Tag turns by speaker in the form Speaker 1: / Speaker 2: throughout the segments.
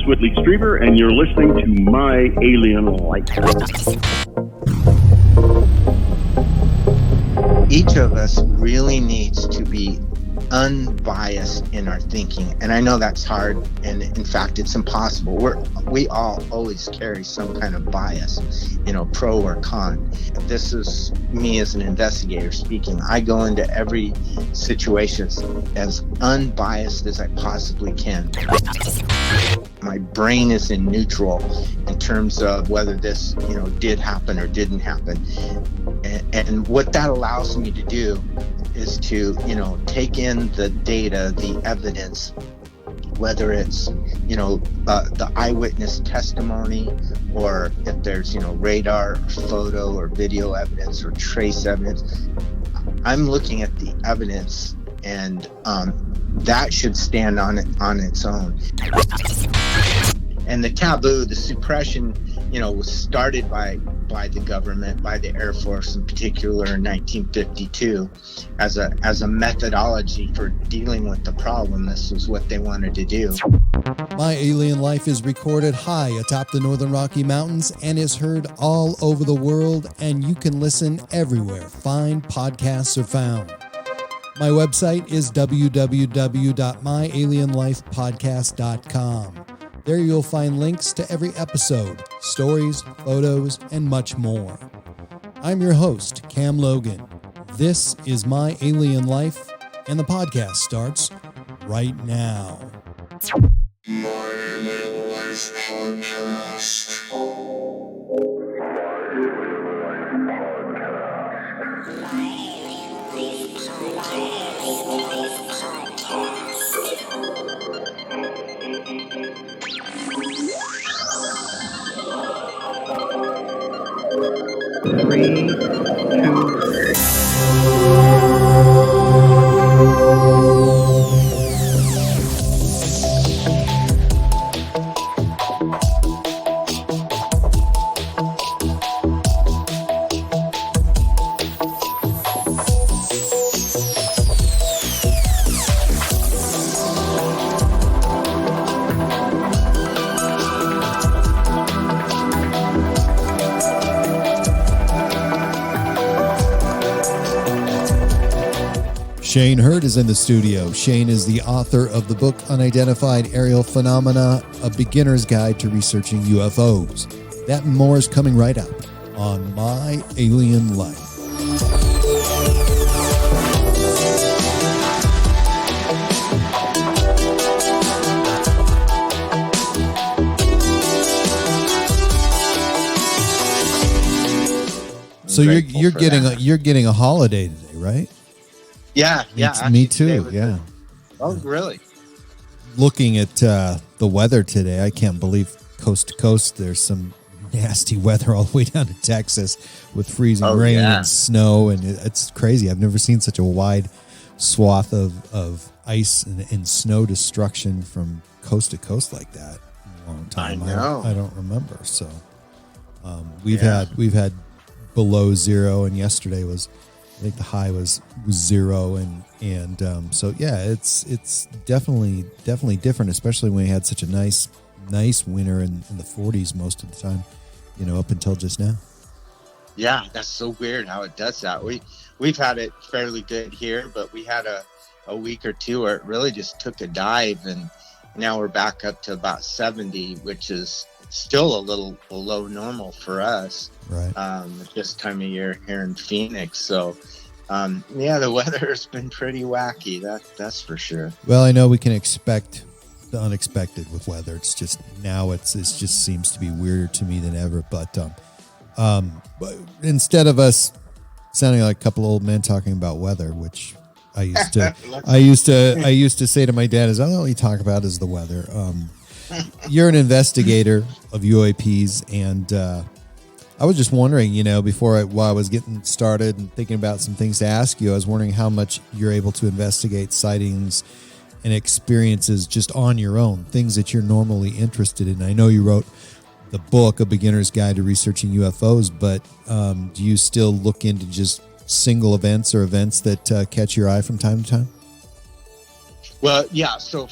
Speaker 1: Whitley Strieber, and you're listening to My Alien Life.
Speaker 2: Each of us really needs to be unbiased in our thinking, and I know that's hard, and in fact it's impossible. We all always carry some kind of bias, pro or con. This is me as an investigator speaking. I go into every situation as unbiased as I possibly can. My brain is in neutral in terms of whether this did happen or didn't happen, and what that allows me to do is to, take in the data, the evidence, whether it's, the eyewitness testimony, or if there's, radar, or photo, or video evidence, or trace evidence. I'm looking at the evidence, and that should stand on its own. And the taboo, the suppression, was started by the government, by the Air Force in particular in 1952, as a methodology for dealing with the problem. This was what they wanted to do.
Speaker 3: My Alien Life is recorded high atop the Northern Rocky Mountains and is heard all over the world, and you can listen everywhere fine podcasts are found. My website is www.myalienlifepodcast.com. There you'll find links to every episode, stories, photos, and much more. I'm your host, Cam Logan. This is My Alien Life, and the podcast starts right now.
Speaker 4: My Alien Life Podcast.
Speaker 1: Three, two.
Speaker 3: Shane Hurd is in the studio. Shane is the author of the book Unidentified Aerial Phenomena, A Beginner's Guide to Researching UFOs. That and more is coming right up on My Alien Life. So you're getting a holiday today, right?
Speaker 2: Yeah.
Speaker 3: Me too. Yeah.
Speaker 2: Oh, really?
Speaker 3: Looking at the weather today, I can't believe coast to coast there's some nasty weather all the way down to Texas with freezing rain and snow, and it's crazy. I've never seen such a wide swath of ice and snow destruction from coast to coast like that in a long time.
Speaker 2: I know.
Speaker 3: I don't remember. So we've had below zero, and yesterday was, I think the high was 0, and so yeah, it's definitely different, especially when we had such a nice winter in the 40s most of the time, up until just now.
Speaker 2: Yeah, that's so weird how it does that. We've had it fairly good here, but we had a week or two where it really just took a dive, and now we're back up to about 70, which is still a little below normal for us.
Speaker 3: Right.
Speaker 2: At this time of year here in Phoenix. So, the weather has been pretty wacky. That's for sure.
Speaker 3: Well, I know we can expect the unexpected with weather. It's just now it just seems to be weirder to me than ever. But instead of us sounding like a couple old men talking about weather, which I used to, I used to say to my dad, is all you talk about is the weather. You're an investigator of UAPs, and I was just wondering, while I was getting started and thinking about some things to ask you, I was wondering how much you're able to investigate sightings and experiences just on your own, things that you're normally interested in. I know you wrote the book, A Beginner's Guide to Researching UFOs, but do you still look into just single events or events that catch your eye from time to time?
Speaker 2: Well, yeah. So,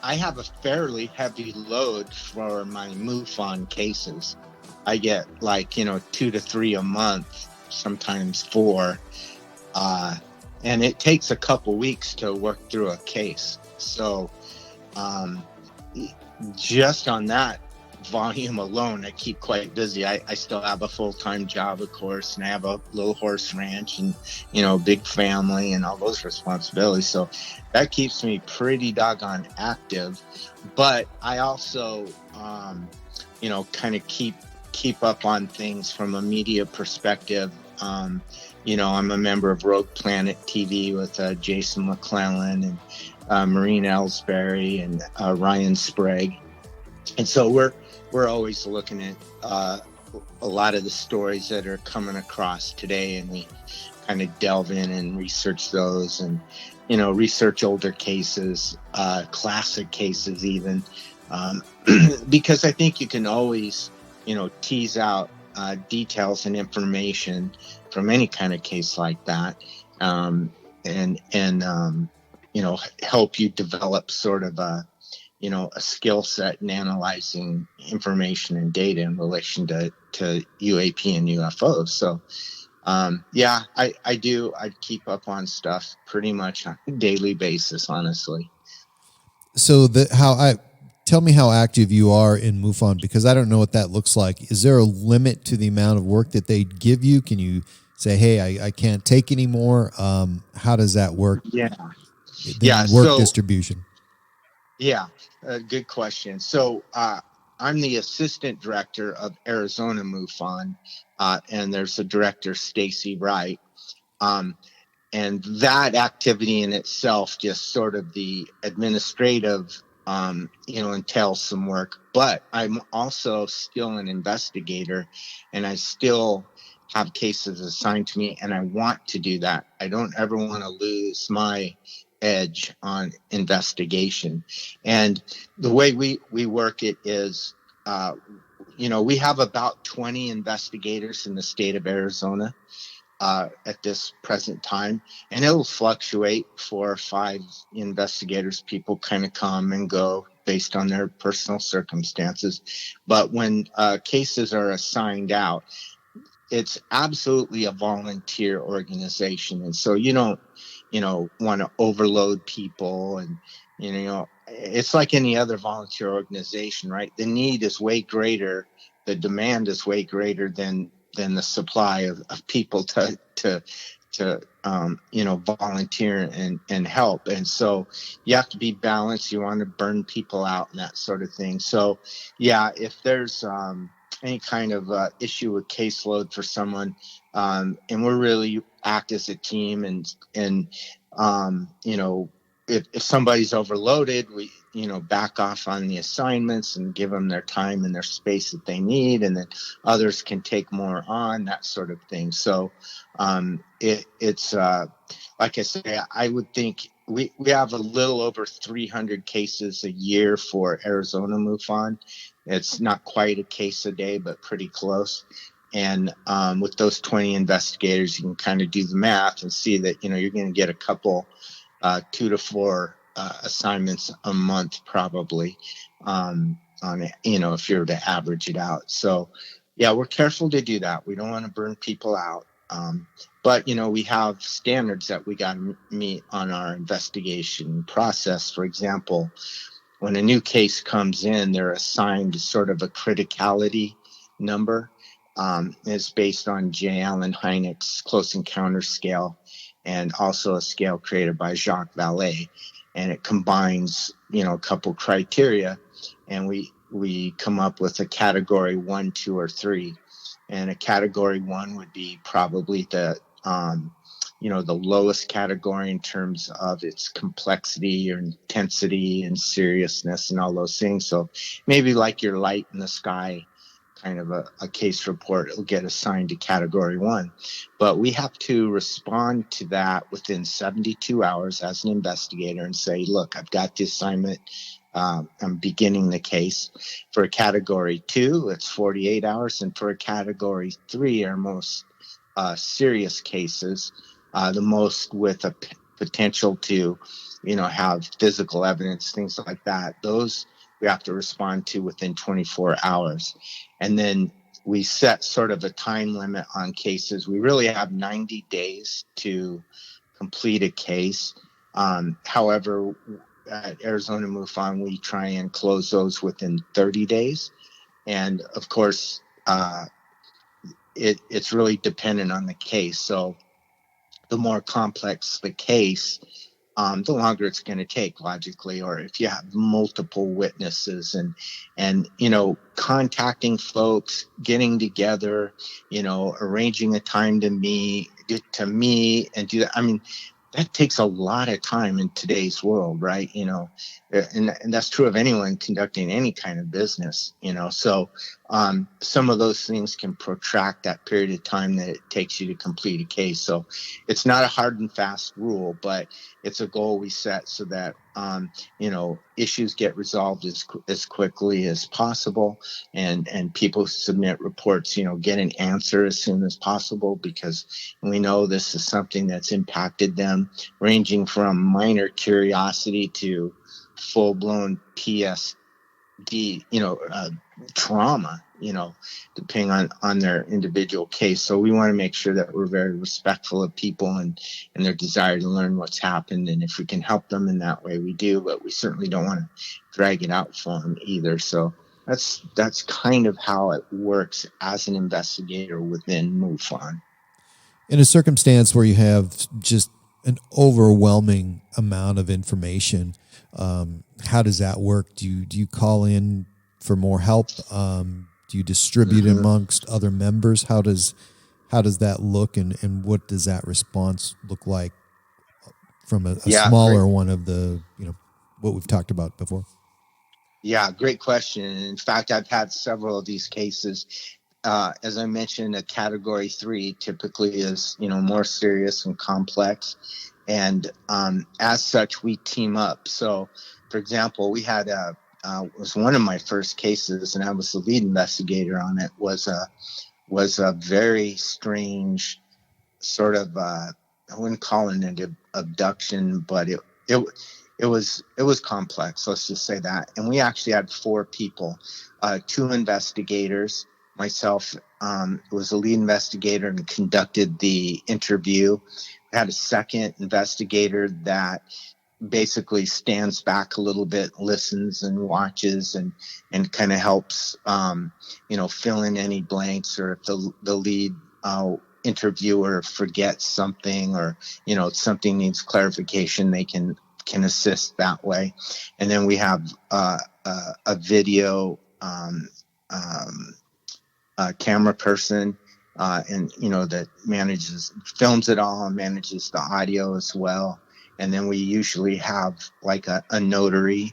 Speaker 2: I have a fairly heavy load for my MUFON cases. I get like, 2 to 3 a month, sometimes 4. And it takes a couple weeks to work through a case. So just on that volume alone, I keep quite busy. I still have a full-time job, of course, and I have a little horse ranch and, big family and all those responsibilities. So that keeps me pretty doggone active. But I also, kind of keep up on things from a media perspective. I'm a member of Rogue Planet TV with Jason McClellan and Maureen Ellsbury and Ryan Sprague. And so we're always looking at a lot of the stories that are coming across today, and we kind of delve in and research those and, research older cases, classic cases even, because I think you can always, tease out details and information from any kind of case like that, and help you develop sort of a skill set in analyzing information and data in relation to UAP and UFOs. So, I keep up on stuff pretty much on a daily basis, honestly.
Speaker 3: So tell me how active you are in MUFON, because I don't know what that looks like. Is there a limit to the amount of work that they give you? Can you say, hey, I can't take anymore? How does that work?
Speaker 2: Yeah.
Speaker 3: The work distribution.
Speaker 2: Yeah, good question. So I'm the assistant director of Arizona MUFON, and there's a director, Stacy Wright. And that activity in itself, just sort of the administrative, entails some work. But I'm also still an investigator, and I still have cases assigned to me, and I want to do that. I don't ever want to lose my edge on investigation. And the way we work it is, we have about 20 investigators in the state of Arizona at this present time, and it'll fluctuate. 4 or 5 investigators, people kind of come and go based on their personal circumstances. But when cases are assigned out, it's absolutely a volunteer organization, and so you don't want to overload people, and it's like any other volunteer organization, right? The need is way greater, the demand is way greater than the supply of people to volunteer and help. And so you have to be balanced. You want to burn people out and that sort of thing. So if there's any kind of issue with caseload for someone, and we're really act as a team, and if somebody's overloaded, we back off on the assignments and give them their time and their space that they need, and then others can take more on, that sort of thing. So it's like I say, I would think we have a little over 300 cases a year for Arizona MUFON. It's not quite a case a day, but pretty close. And with those 20 investigators, you can kind of do the math and see that you're going to get a couple 2 to 4 assignments a month, probably, on it, if you're to average it out. So we're careful to do that. We don't want to burn people out. But we have standards that we got to meet on our investigation process. For example, when a new case comes in, they're assigned sort of a criticality number. It's based on J. Allen Hynek's Close Encounters scale, and also a scale created by Jacques Vallée. And it combines, a couple criteria, and we come up with a category 1, 2, or 3. And a category 1 would be probably the lowest category in terms of its complexity or intensity and seriousness and all those things. So maybe like your light in the sky kind of a case report, it'll get assigned to category 1. But we have to respond to that within 72 hours as an investigator and say, look, I've got the assignment. I'm beginning the case. For a category 2, it's 48 hours. And for a category 3, our most serious cases, the most with a potential to, have physical evidence, things like that, those we have to respond to within 24 hours. And then we set sort of a time limit on cases. We really have 90 days to complete a case. However, at Arizona MUFON, we try and close those within 30 days. And of course, it's really dependent on the case. So the more complex the case, the longer it's going to take, logically. Or if you have multiple witnesses and contacting folks, getting together, arranging a time to meet and do that. I mean, that takes a lot of time in today's world, right? And that's true of anyone conducting any kind of business, so some of those things can protract that period of time that it takes you to complete a case. So it's not a hard and fast rule, but it's a goal we set so that issues get resolved as quickly as possible, and people who submit reports get an answer as soon as possible, because we know this is something that's impacted them, ranging from minor curiosity to full-blown PSD, trauma, depending on their individual case. So we want to make sure that we're very respectful of people and their desire to learn what's happened. And if we can help them in that way, we do, but we certainly don't want to drag it out for them either. So that's kind of how it works as an investigator within MUFON.
Speaker 3: In a circumstance where you have just an overwhelming amount of information, how does that work? Do you call in for more help? Do you distribute amongst other members? How does that look, and what does that response look like from a smaller one of the what we've talked about before?
Speaker 2: Yeah, great question. In fact, I've had several of these cases. As I mentioned, a category 3 typically is, more serious and complex. And as such, we team up. So, for example, we had it was one of my first cases, and I was the lead investigator on it, was a very strange sort of, I wouldn't call it an abduction, but it was complex. Let's just say that. And we actually had 4 people, 2 investigators. Myself was the lead investigator and conducted the interview. We had a second investigator that basically stands back a little bit, listens and watches and kind of helps, fill in any blanks, or if the lead interviewer forgets something, or, something needs clarification, they can assist that way. And then we have a video camera person, and that films it all and manages the audio as well. And then we usually have like a notary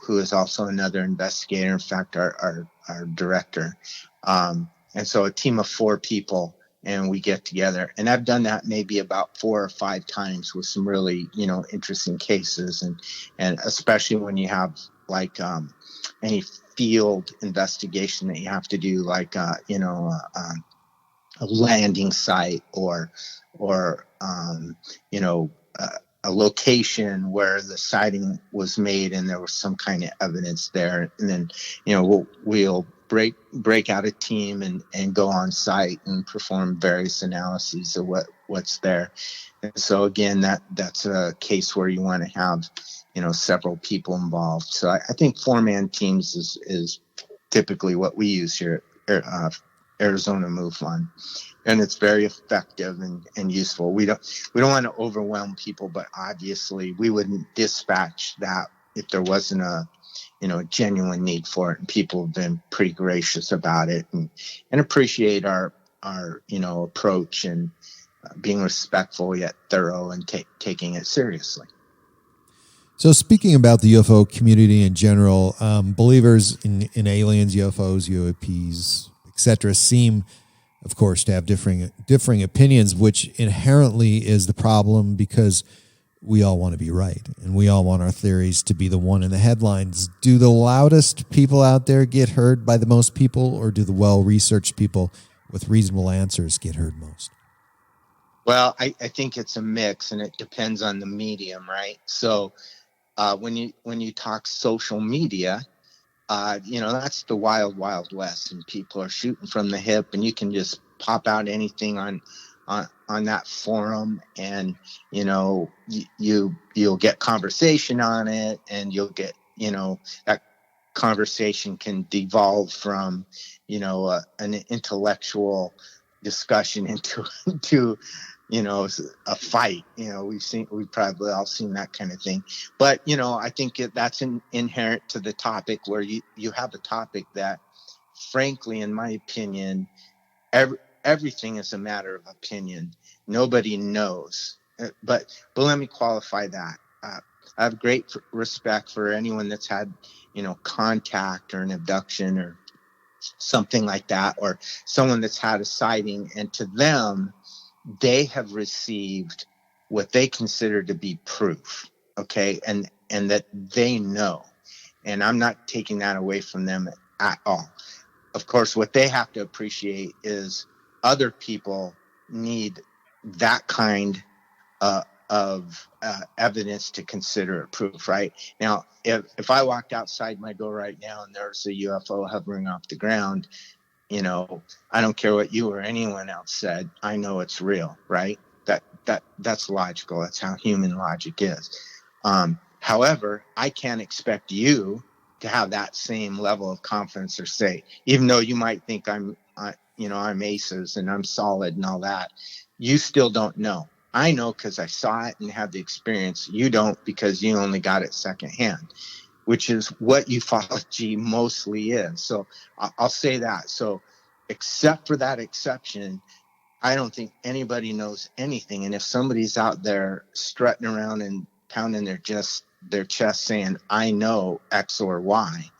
Speaker 2: who is also another investigator, in fact our director, and so a team of 4 people, and we get together. And I've done that maybe about 4 or 5 times with some really interesting cases, and especially when you have like any field investigation that you have to do, like a landing site or a location where the sighting was made and there was some kind of evidence there. And then we'll break out a team and go on site and perform various analyses of what's there. And so again, that's a case where you want to have several people involved. So I think 4-man teams is typically what we use here at Arizona MUFON, and it's very effective and useful. We don't want to overwhelm people, but obviously we wouldn't dispatch that if there wasn't a genuine need for it. And people have been pretty gracious about it and appreciate our approach and being respectful yet thorough and taking it seriously.
Speaker 3: So speaking about the UFO community in general, believers in aliens, UFOs, UAPs, etc., seem, of course, to have differing opinions, which inherently is the problem, because we all want to be right and we all want our theories to be the one in the headlines. Do the loudest people out there get heard by the most people, or do the well-researched people with reasonable answers get heard most?
Speaker 2: Well, I think it's a mix, and it depends on the medium, right? So when you talk social media, that's the wild, wild west, and people are shooting from the hip, and you can just pop out anything on that forum, and you'll get conversation on it, and you'll get that conversation can devolve from an intellectual discussion into a fight. We've probably all seen that kind of thing. But I think that's inherent to the topic, where you have a topic that, frankly, in my opinion, everything is a matter of opinion. Nobody knows. But let me qualify that. I have great respect for anyone that's had contact or an abduction or something like that, or someone that's had a sighting, and to them, they have received what they consider to be proof, okay, and that they know. And I'm not taking that away from them at all. Of course, what they have to appreciate is other people need that kind of evidence to consider it proof, right? Now, if I walked outside my door right now and there's a UFO hovering off the ground, I don't care what you or anyone else said, I know it's real, right? That's logical. That's how human logic is. However, I can't expect you to have that same level of confidence, or say, even though you might think I'm aces and I'm solid and all that, you still don't know. I know because I saw it and had the experience. You don't, because you only got it secondhand, which is what ufology mostly is. So I'll say that. So except for that exception, I don't think anybody knows anything. And if somebody's out there strutting around and pounding their chest saying, I know X or Y,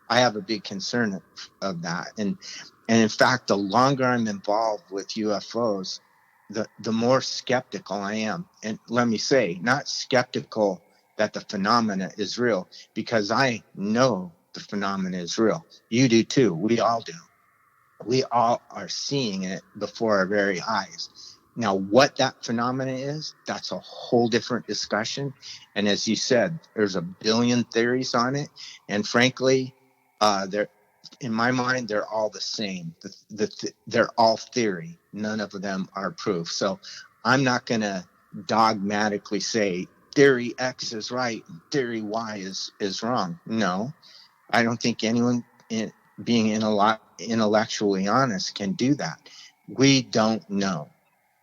Speaker 2: I have a big concern of that. And in fact, the longer I'm involved with UFOs, the more skeptical I am. And let me say, not skeptical that the phenomena is real, because I know the phenomena is real. You do too. We all do. We all are seeing it before our very eyes. Now, what that phenomena is, that's a whole different discussion. And as you said, there's a billion theories on it. And frankly, in my mind, they're all the same. They're all theory. None of them are proof. So I'm not going to dogmatically say theory X is right and theory Y is wrong. No, I don't think anyone being intellectually honest can do that. We don't know.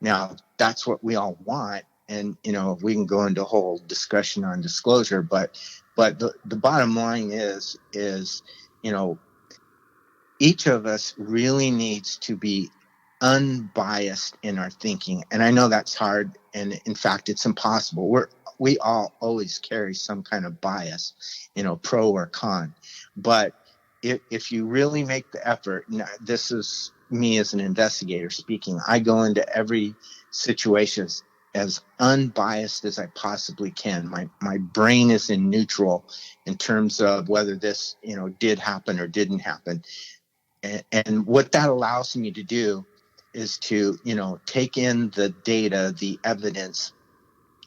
Speaker 2: Now, that's what we all want. And, we can go into a whole discussion on disclosure, but the bottom line is, each of us really needs to be unbiased in our thinking. And I know that's hard. And in fact, it's impossible. We all always carry some kind of bias, pro or con. But if you really make the effort, this is me as an investigator speaking, I go into every situation as unbiased as I possibly can. My brain is in neutral in terms of whether this, did happen or didn't happen. And what that allows me to do is to, take in the data, the evidence,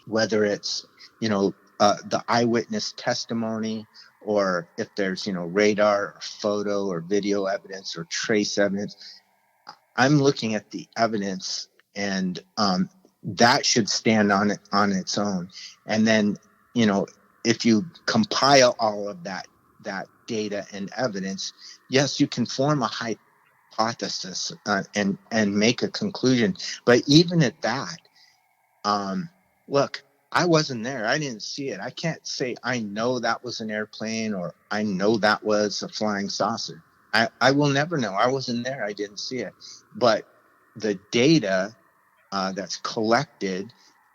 Speaker 2: whether it's, the eyewitness testimony, or if there's, radar or photo or video evidence or trace evidence. I'm looking at the evidence, and that should stand on its own. And then, if you compile all of that data and evidence, yes, you can form a hypothesis and make a conclusion. But even at that, look, I wasn't there. I didn't see it. I can't say I know that was an airplane or I know that was a flying saucer. I will never know. I wasn't there. I didn't see it. But the data that's collected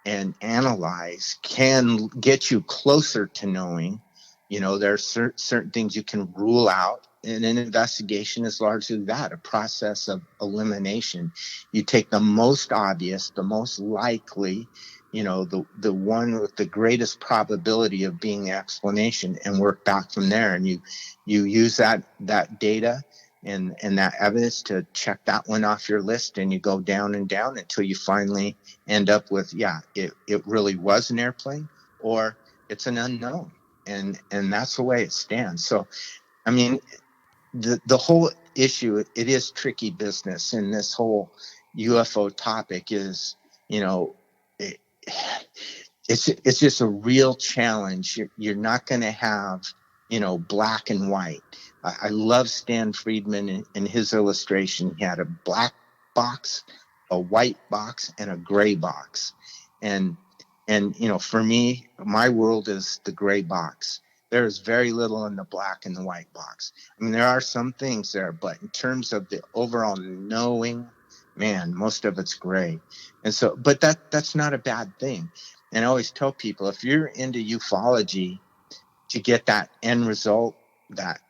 Speaker 2: and analyzed can get you closer to knowing. There are certain things you can rule out. And an investigation is largely that, a process of elimination. You take the most obvious, the most likely, the one with the greatest probability of being the explanation, and work back from there. And you use that data and that evidence, to check that one off your list, and you go down and down until you finally end up with, it really was an airplane, or it's an unknown. And that's the way it stands. So, I mean, the whole issue, it is tricky business. And this whole UFO topic is, it's just a real challenge. You're not going to have, black and white. I love Stan Friedman and his illustration. He had a black box, a white box, and a gray box. And for me, my world is the gray box. There is very little in the black and the white box. I mean, there are some things there, but in terms of the overall knowing, man, most of it's gray. And so, but that's not a bad thing. And I always tell people, if you're into ufology, to get that end result, that,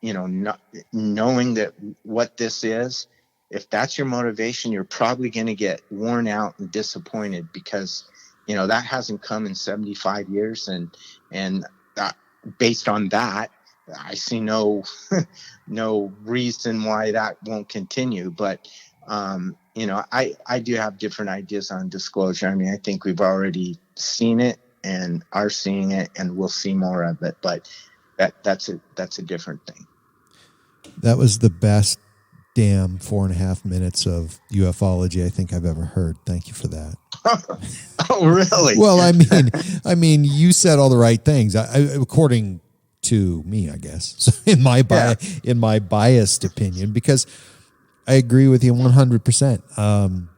Speaker 2: knowing that what this is, if that's your motivation, you're probably going to get worn out and disappointed, because, that hasn't come in 75 years. And based on that, I see no reason why that won't continue. But, I do have different ideas on disclosure. I mean, I think we've already seen it and are seeing it, and we'll see more of it. But that's a different thing.
Speaker 3: That was the best damn 4.5 minutes of ufology I think I've ever heard. Thank you for that.
Speaker 2: Oh, really?
Speaker 3: Well, I mean, you said all the right things, according to me, I guess. So in my biased opinion, because I agree with you 100%.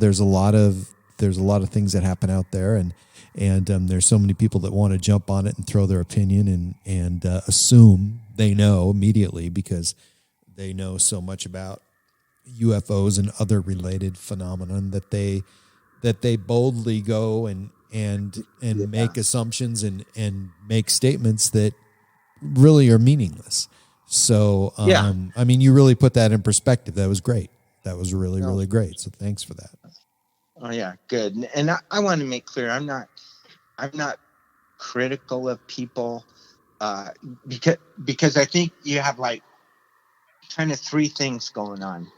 Speaker 3: There's a lot of things that happen out there, and there's so many people that want to jump on it and throw their opinion and assume they know immediately because they know so much about UFOs and other related phenomenon that they boldly go and make assumptions and make statements that really are meaningless. So, I mean, you really put that in perspective. That was great. That was really, really great. So thanks for that.
Speaker 2: Oh yeah. Good. And I want to make clear, I'm not critical of people, because I think you have like kind of three things going on.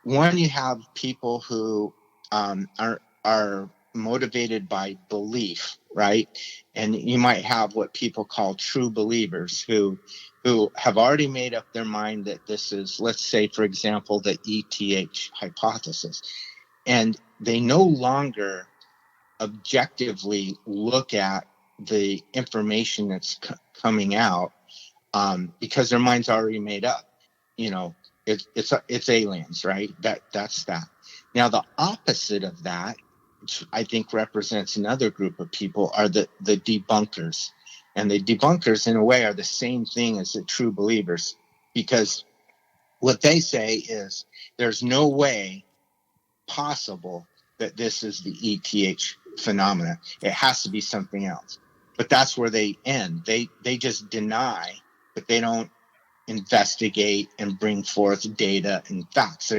Speaker 2: One, you have people who are motivated by belief, right? And you might have what people call true believers who have already made up their mind that this is, let's say, for example, the ETH hypothesis. And they no longer objectively look at the information that's coming out, because their mind's already made up. It's aliens, right? That's that. Now, the opposite of that, which I think represents another group of people, are the debunkers. And the debunkers, in a way, are the same thing as the true believers, because what they say is there's no way possible that this is the ETH phenomena. It has to be something else. But that's where they end. They just deny, but they don't investigate and bring forth data and facts.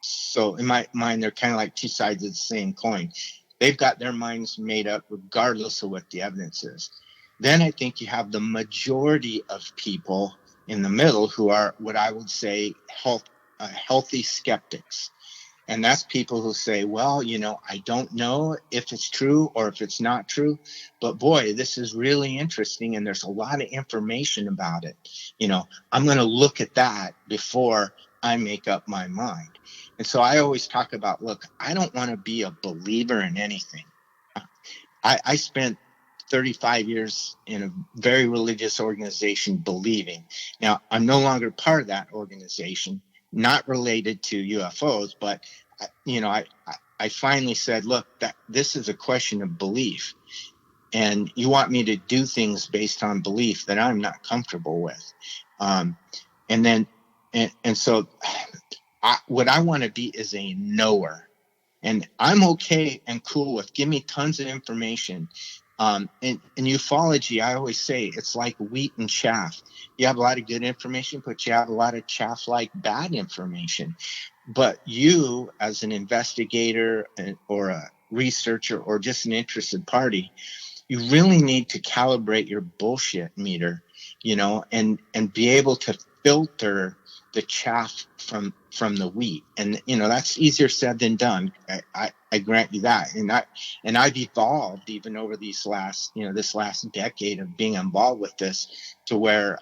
Speaker 2: So in my mind, they're kind of like two sides of the same coin. They've got their minds made up regardless of what the evidence is. Then I think you have the majority of people in the middle who are what I would say healthy skeptics. And that's people who say, well, I don't know if it's true or if it's not true, but boy, this is really interesting. And there's a lot of information about it. I'm going to look at that before I make up my mind. And so I always talk about, look, I don't want to be a believer in anything. I spent 35 years in a very religious organization believing. Now, I'm no longer part of that organization, not related to UFOs, but I finally said, look, this is a question of belief, and you want me to do things based on belief that I'm not comfortable with. So what I want to be is a knower. And I'm okay and cool with, give me tons of information. In ufology, I always say it's like wheat and chaff. You have a lot of good information, but you have a lot of chaff like bad information. But you, as an investigator or a researcher or just an interested party, you really need to calibrate your bullshit meter, and be able to filter the chaff from the wheat. And that's easier said than done. I grant you that. And I've evolved even over these last this last decade of being involved with this, to where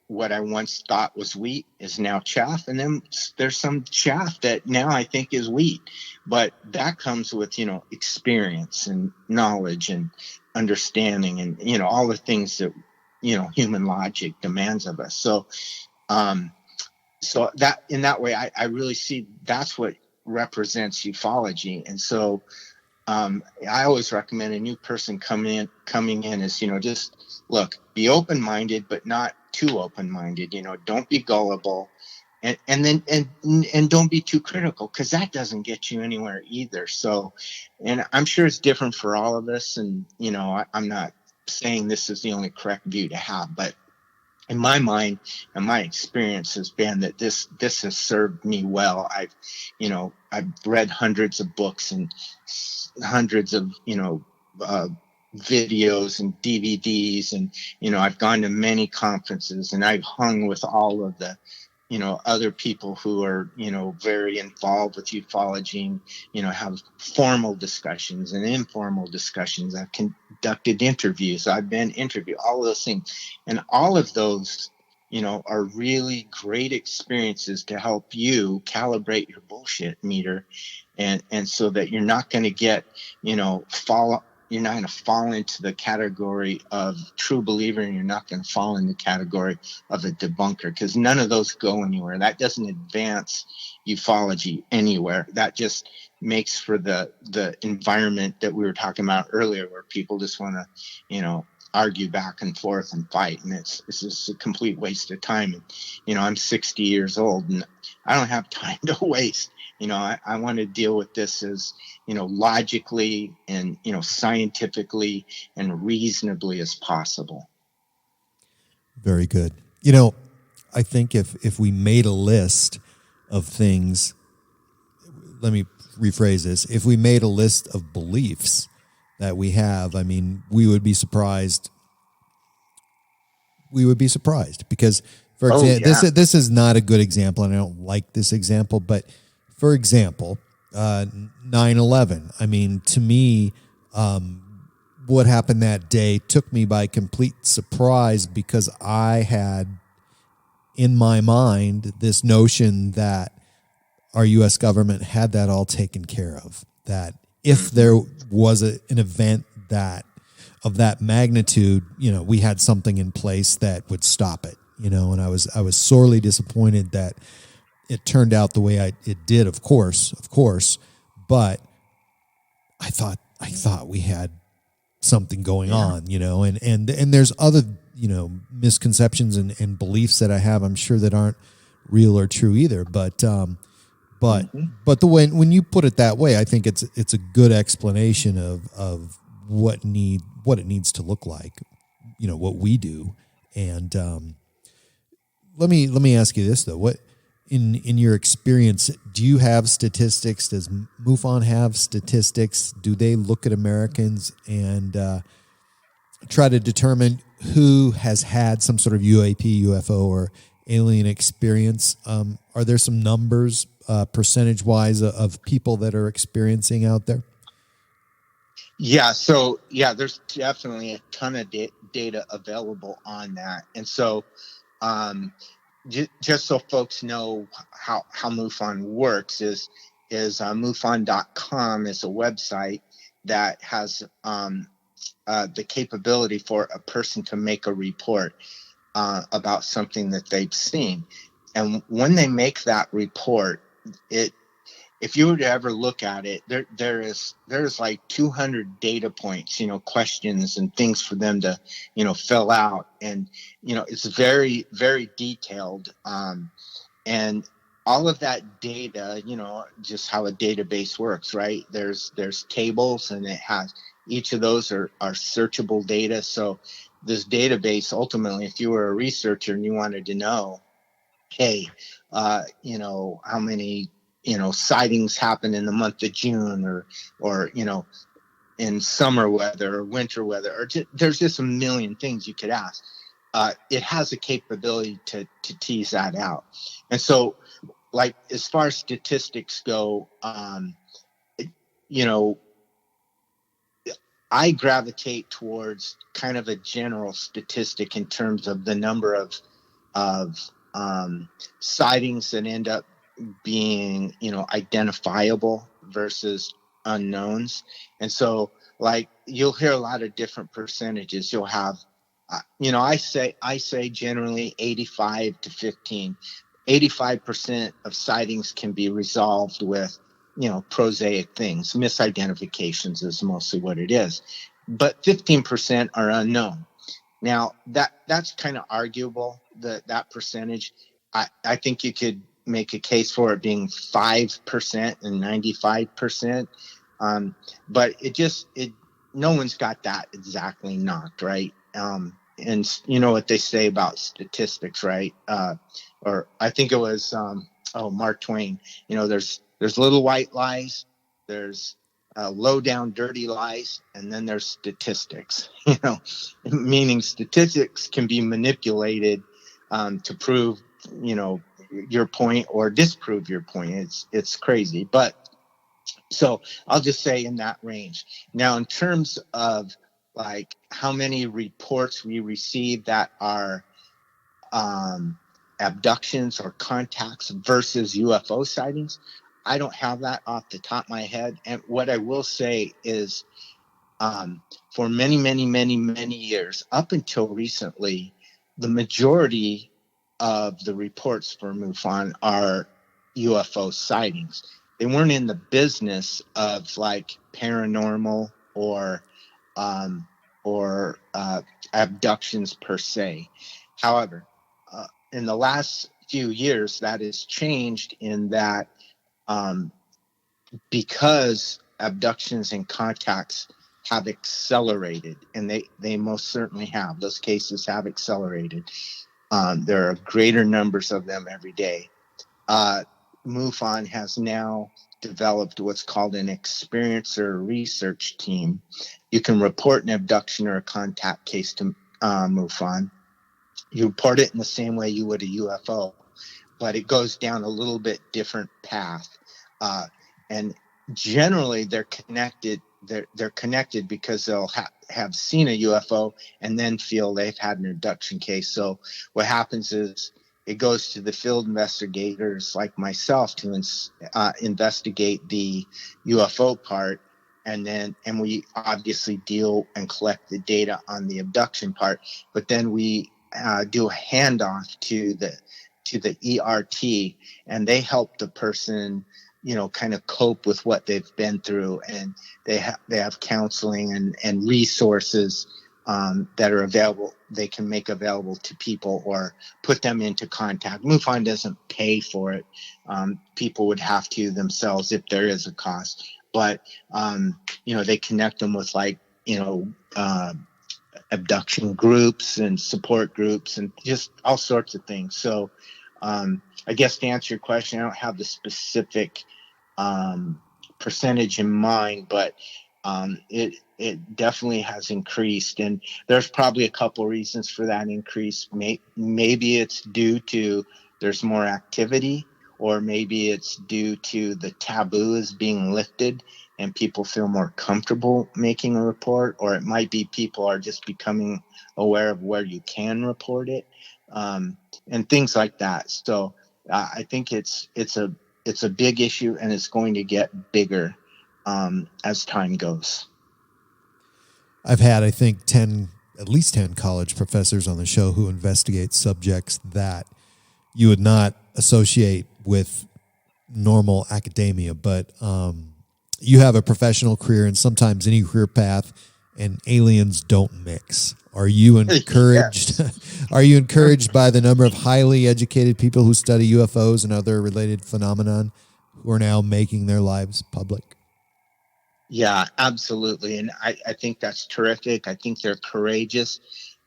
Speaker 2: what I once thought was wheat is now chaff, and then there's some chaff that now I think is wheat. But that comes with experience and knowledge and understanding, and all the things that human logic demands of us. So that in that way, I really see that's what represents ufology. And so I always recommend a new person coming in is just look, be open-minded, but not too open-minded. Don't be gullible, and don't be too critical, because that doesn't get you anywhere either. So, and I'm sure it's different for all of us, and I'm not saying this is the only correct view to have, but in my mind and my experience has been that this has served me well. I've read hundreds of books and hundreds of videos and DVDs, and I've gone to many conferences, and I've hung with all of the other people who are very involved with ufology, and have formal discussions and informal discussions. I've conducted interviews, I've been interviewed, all of those things, and all of those are really great experiences to help you calibrate your bullshit meter, and so that you're not going to get you're not going to fall into the category of true believer, and you're not going to fall in the category of a debunker, because none of those go anywhere. That doesn't advance ufology anywhere. That just makes for the environment that we were talking about earlier, where people just want to, argue back and forth and fight. And it's just a complete waste of time. And, I'm 60 years old, and I don't have time to waste. I want to deal with this as, logically and, scientifically and reasonably as possible.
Speaker 3: Very good. I think if we made a list of things, let me rephrase this. If we made a list of beliefs that we have, we would be surprised. We would be surprised because, for example, this is not a good example, and I don't like this example, but for example, 9/11. To me, what happened that day took me by complete surprise, because I had in my mind this notion that our U.S. government had that all taken care of. That if there was an event of that magnitude, we had something in place that would stop it. And I was sorely disappointed that it turned out the way it did, of course, but I thought we had something going on, and there's other, misconceptions and beliefs that I have, I'm sure, that aren't real or true either. But the way, when you put it that way, I think it's a good explanation of what it needs to look like, what we do. And let me ask you this though: what in your experience, do you have statistics? Does MUFON have statistics? Do they look at Americans and try to determine who has had some sort of UAP, UFO, or alien experience? Are there some numbers, percentage-wise, of people that are experiencing out there?
Speaker 2: Yeah, so there's definitely a ton of data available on that, and so just so folks know how MUFON works is MUFON.com is a website that has the capability for a person to make a report about something that they've seen. And when they make that report, if you were to ever look at it, there's like 200 data points, questions and things for them to, fill out. And, it's very, very detailed. And all of that data, just how a database works, right? There's tables, and it has, each of those are searchable data. So this database, ultimately, if you were a researcher and you wanted to know, hey, how many, sightings happen in the month of June, or in summer weather or winter weather, or there's just a million things you could ask. it has a capability to tease that out. And so, like, as far as statistics go, you know, I gravitate towards kind of a general statistic in terms of the number of sightings that end up being, identifiable versus unknowns. And so, like, you'll hear a lot of different percentages. You'll have, I say generally 85 to 15. 85% of sightings can be resolved with, prosaic things. Misidentifications is mostly what it is. But 15% are unknown. Now, that's kind of arguable, that percentage. I think you could make a case for it being 5% and 95%. But no one's got that exactly knocked, right? And you know what they say about statistics, right? Or I think it was, Mark Twain, there's little white lies, there's low down dirty lies, and then there's statistics, meaning statistics can be manipulated to prove, your point or disprove your point. It's crazy. But so I'll just say in that range. Now, in terms of like how many reports we receive that are abductions or contacts versus UFO sightings, I don't have that off the top of my head. And what I will say is, for many, many, many, many years, up until recently, the majority of the reports for MUFON are UFO sightings. They weren't in the business of like paranormal or abductions per se. However, in the last few years, that has changed in that, because abductions and contacts have accelerated, and they most certainly have. Those cases have accelerated. There are greater numbers of them every day. MUFON has now developed what's called an experiencer research team. You can report an abduction or a contact case to MUFON. You report it in the same way you would a UFO, but it goes down a little bit different path. And generally, they're connected. They're connected because they'll have seen a UFO and then feel they've had an abduction case. So what happens is it goes to the field investigators like myself to investigate the UFO part, and we obviously deal and collect the data on the abduction part. But then we do a handoff to the ERT, and they help the person, kind of cope with what they've been through, and they have counseling and resources that are available. They can make available to people or put them into contact. MUFON doesn't pay for it. People would have to themselves if there is a cost, but they connect them with abduction groups and support groups and just all sorts of things. So I guess to answer your question, I don't have the specific percentage in mind, but it definitely has increased, and there's probably a couple reasons for that increase. Maybe it's due to there's more activity, or maybe it's due to the taboo is being lifted and people feel more comfortable making a report, or it might be people are just becoming aware of where you can report it, and things like that. So I think it's a big issue, and it's going to get bigger as time goes.
Speaker 3: I've had, I think, at least 10 college professors on the show who investigate subjects that you would not associate with normal academia, but you have a professional career, and sometimes any career path and aliens don't mix. Are you encouraged? Yes. Are you encouraged by the number of highly educated people who study UFOs and other related phenomenon who are now making their lives public?
Speaker 2: Yeah, absolutely. And I think that's terrific. I think they're courageous.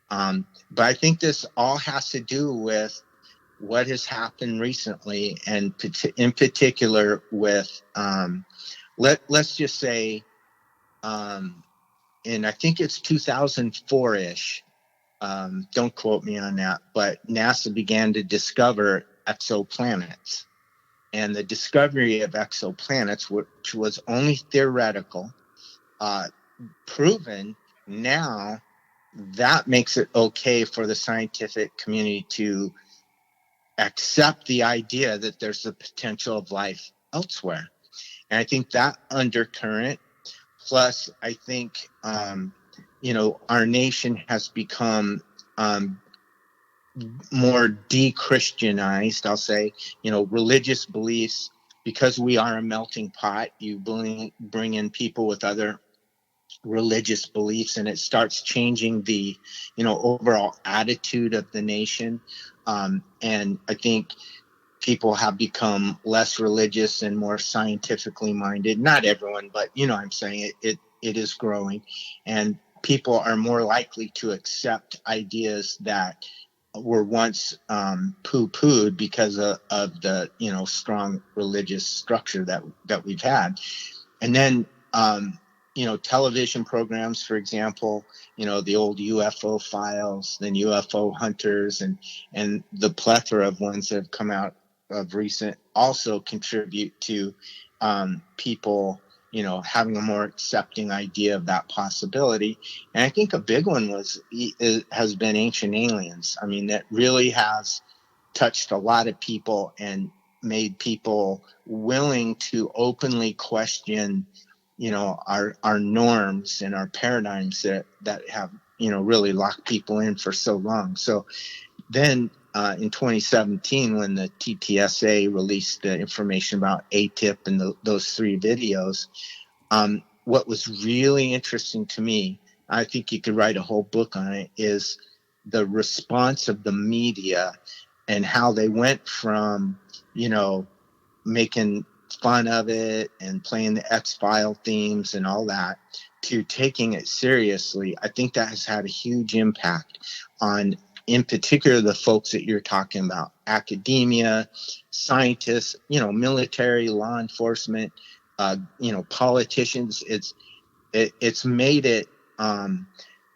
Speaker 2: But I think this all has to do with what has happened recently, and in particular with, let's just say, and I think it's 2004-ish, Don't quote me on that, but NASA began to discover exoplanets. And the discovery of exoplanets, which was only theoretical, proven now, that makes it okay for the scientific community to accept the idea that there's the potential of life elsewhere. And I think that undercurrent, plus I think, our nation has become more de-Christianized, I'll say, religious beliefs, because we are a melting pot. You bring in people with other religious beliefs, and it starts changing the, overall attitude of the nation. And I think people have become less religious and more scientifically minded. Not everyone, but I'm saying it is growing, and people are more likely to accept ideas that were once poo-pooed because of the strong religious structure that we've had. And then television programs, for example, the old UFO files, then UFO hunters, and the plethora of ones that have come out of recent also contribute to people having a more accepting idea of that possibility. And I think a big one has been Ancient Aliens. I mean, that really has touched a lot of people and made people willing to openly question our norms and our paradigms that have really locked people in for so long. So then in 2017, when the TTSA released the information about ATIP and those 3 videos, what was really interesting to me, I think you could write a whole book on it, is the response of the media and how they went from, making fun of it and playing the X-File themes and all that to taking it seriously. I think that has had a huge impact on, in particular, the folks that you're talking about: academia, scientists, military, law enforcement, politicians. It's made it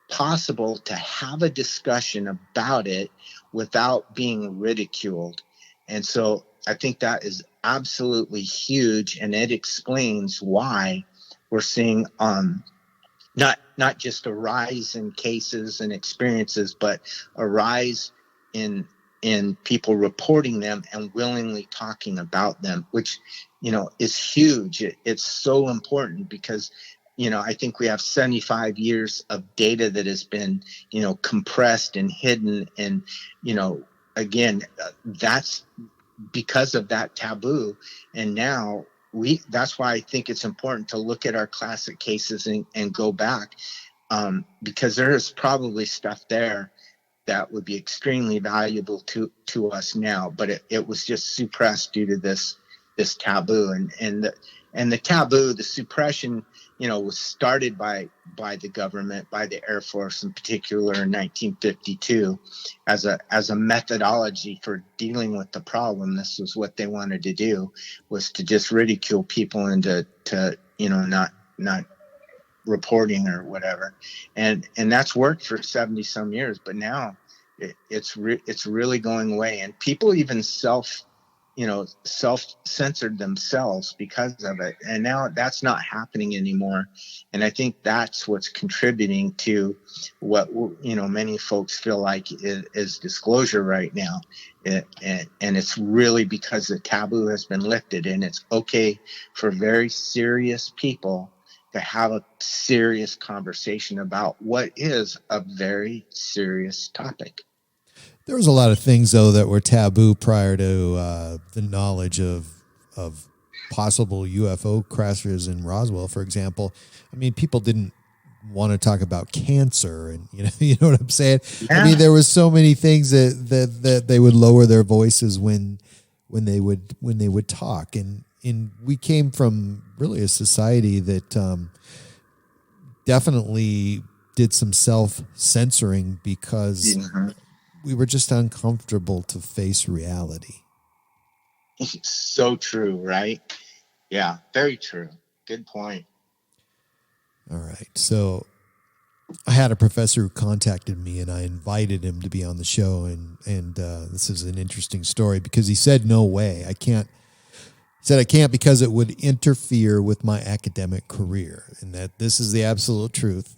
Speaker 2: possible to have a discussion about it without being ridiculed. And so I think that is absolutely huge, and it explains why we're seeing not just a rise in cases and experiences, but a rise in people reporting them and willingly talking about them, which is huge. It's so important because I think we have 75 years of data that has been compressed and hidden, and again, that's because of that taboo. And now that's why I think it's important to look at our classic cases and go back, because there is probably stuff there that would be extremely valuable to us now, but it was just suppressed due to this taboo. And the taboo, the suppression, was started by the government, by the Air Force in particular in 1952, as a methodology for dealing with the problem. This was what they wanted to do, was to just ridicule people into not reporting or whatever. And that's worked for 70 some years, but now it's really going away, and people even self-censored themselves because of it. And now that's not happening anymore. And I think that's what's contributing to what, many folks feel like is disclosure right now. And it's really because the taboo has been lifted, and it's okay for very serious people to have a serious conversation about what is a very serious topic.
Speaker 3: There was a lot of things, though, that were taboo prior to the knowledge of possible UFO crashes in Roswell, for example. I mean, people didn't want to talk about cancer, and you know what I'm saying. Yeah. I mean, there was so many things that they would lower their voices when they would talk, and we came from really a society that definitely did some self-censoring because. Mm-hmm. We were just uncomfortable to face reality.
Speaker 2: So true, right? Yeah, very true. Good point.
Speaker 3: All right. So I had a professor who contacted me, and I invited him to be on the show. And this is an interesting story because he said, "No way, I can't." He said, "I can't because it would interfere with my academic career," and that this is the absolute truth.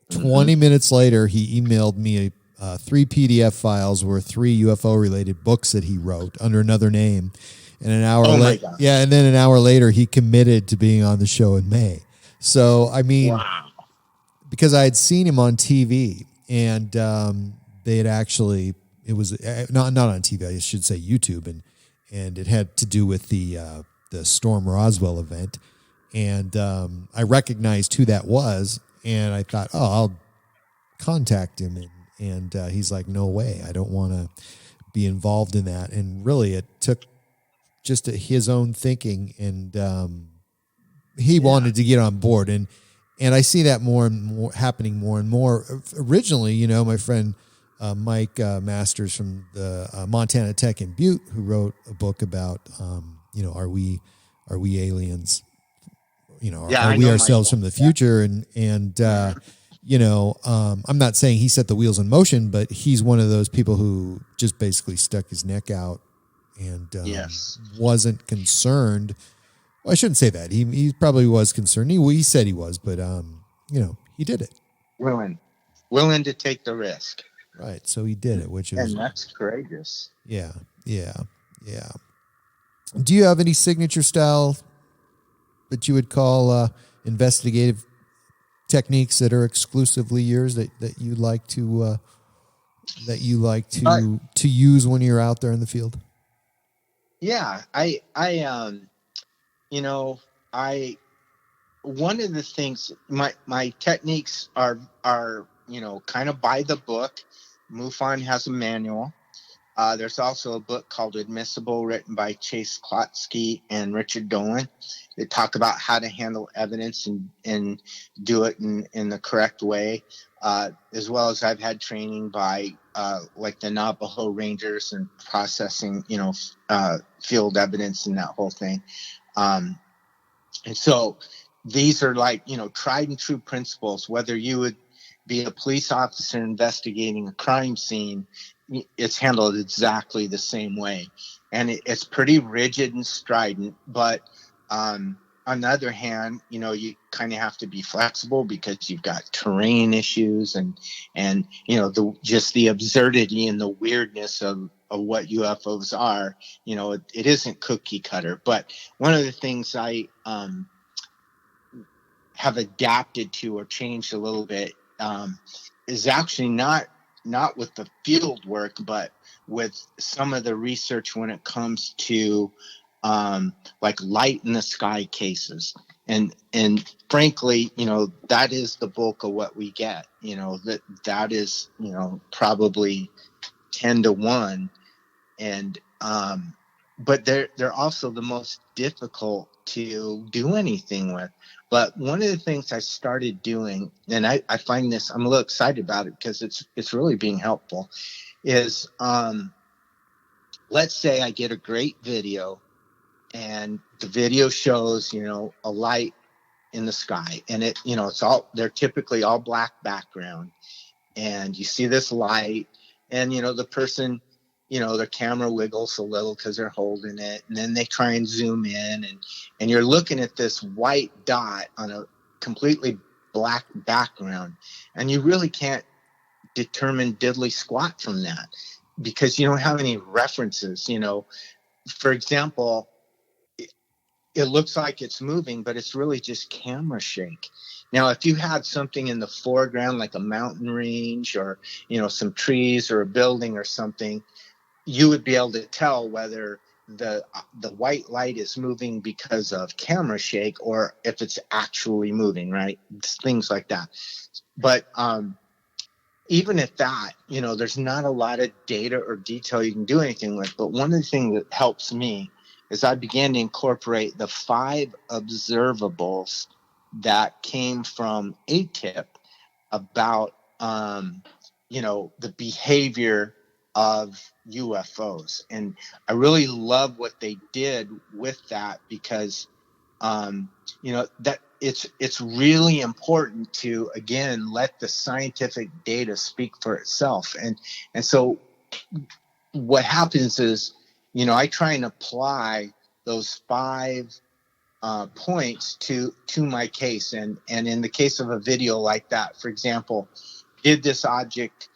Speaker 3: 20 minutes later, he emailed me 3 PDF files were 3 UFO related books that he wrote under another name. And an hour later, and then an hour later, he committed to being on the show in May. So, I mean,
Speaker 2: Wow.
Speaker 3: because I had seen him on TV, and they had actually, it was not on TV, I should say YouTube, and it had to do with the Storm Roswell event. And I recognized who that was, and I thought, oh, I'll contact him. And he's like, "No way, I don't want to be involved in that." And really, it took just his own thinking, and he wanted to get on board. And I see that more and more happening more and more. Originally, my friend Mike Masters from the Montana Tech in Butte, who wrote a book about, are we aliens? Are we ourselves from the future? And I'm not saying he set the wheels in motion, but he's one of those people who just basically stuck his neck out and wasn't concerned. Well, I shouldn't say that. He probably was concerned. He said he was, but he did it.
Speaker 2: Willing to take the risk.
Speaker 3: Right. So he did it,
Speaker 2: and that's courageous.
Speaker 3: Yeah. Do you have any signature style that you would call investigative techniques that are exclusively yours that you like to to use when you're out there in the field?
Speaker 2: Yeah, I one of the things, my techniques are kind of by the book. MUFON has a manual. There's also a book called Admissible, written by Chase Klotsky and Richard Dolan. They talk about how to handle evidence and do it in the correct way, as well as I've had training by like the Navajo Rangers and processing, field evidence and that whole thing. And so these are like, tried and true principles. Whether you would be a police officer investigating a crime scene, it's handled exactly the same way. And it's pretty rigid and strident, but on the other hand, you kind of have to be flexible because you've got terrain issues and just the absurdity and the weirdness of what UFOs are. It isn't cookie cutter. But one of the things I have adapted to or changed a little bit is actually not with the field work, but with some of the research when it comes to like light in the sky cases. And frankly, that is the bulk of what we get. That is, probably 10-1. And but they're also the most difficult to do anything with. But one of the things I started doing, and I find this, I'm a little excited about it because it's really being helpful, is let's say I get a great video and the video shows, a light in the sky, and they're typically all black background, and you see this light, and the person, their camera wiggles a little because they're holding it, and then they try and zoom in, and you're looking at this white dot on a completely black background, and you really can't determine diddly squat from that because you don't have any references. For example, it looks like it's moving, but it's really just camera shake. Now, if you had something in the foreground, like a mountain range or, some trees or a building or something, you would be able to tell whether the white light is moving because of camera shake or if it's actually moving, right? Things like that. But even at that, there's not a lot of data or detail you can do anything with. But one of the things that helps me is I began to incorporate the 5 observables that came from ATIP about, the behavior of UFOs. And I really love what they did with that because, that it's really important to, again, let the scientific data speak for itself. And so what happens is, I try and apply those 5 points to my case. And in the case of a video like that, for example, did this object,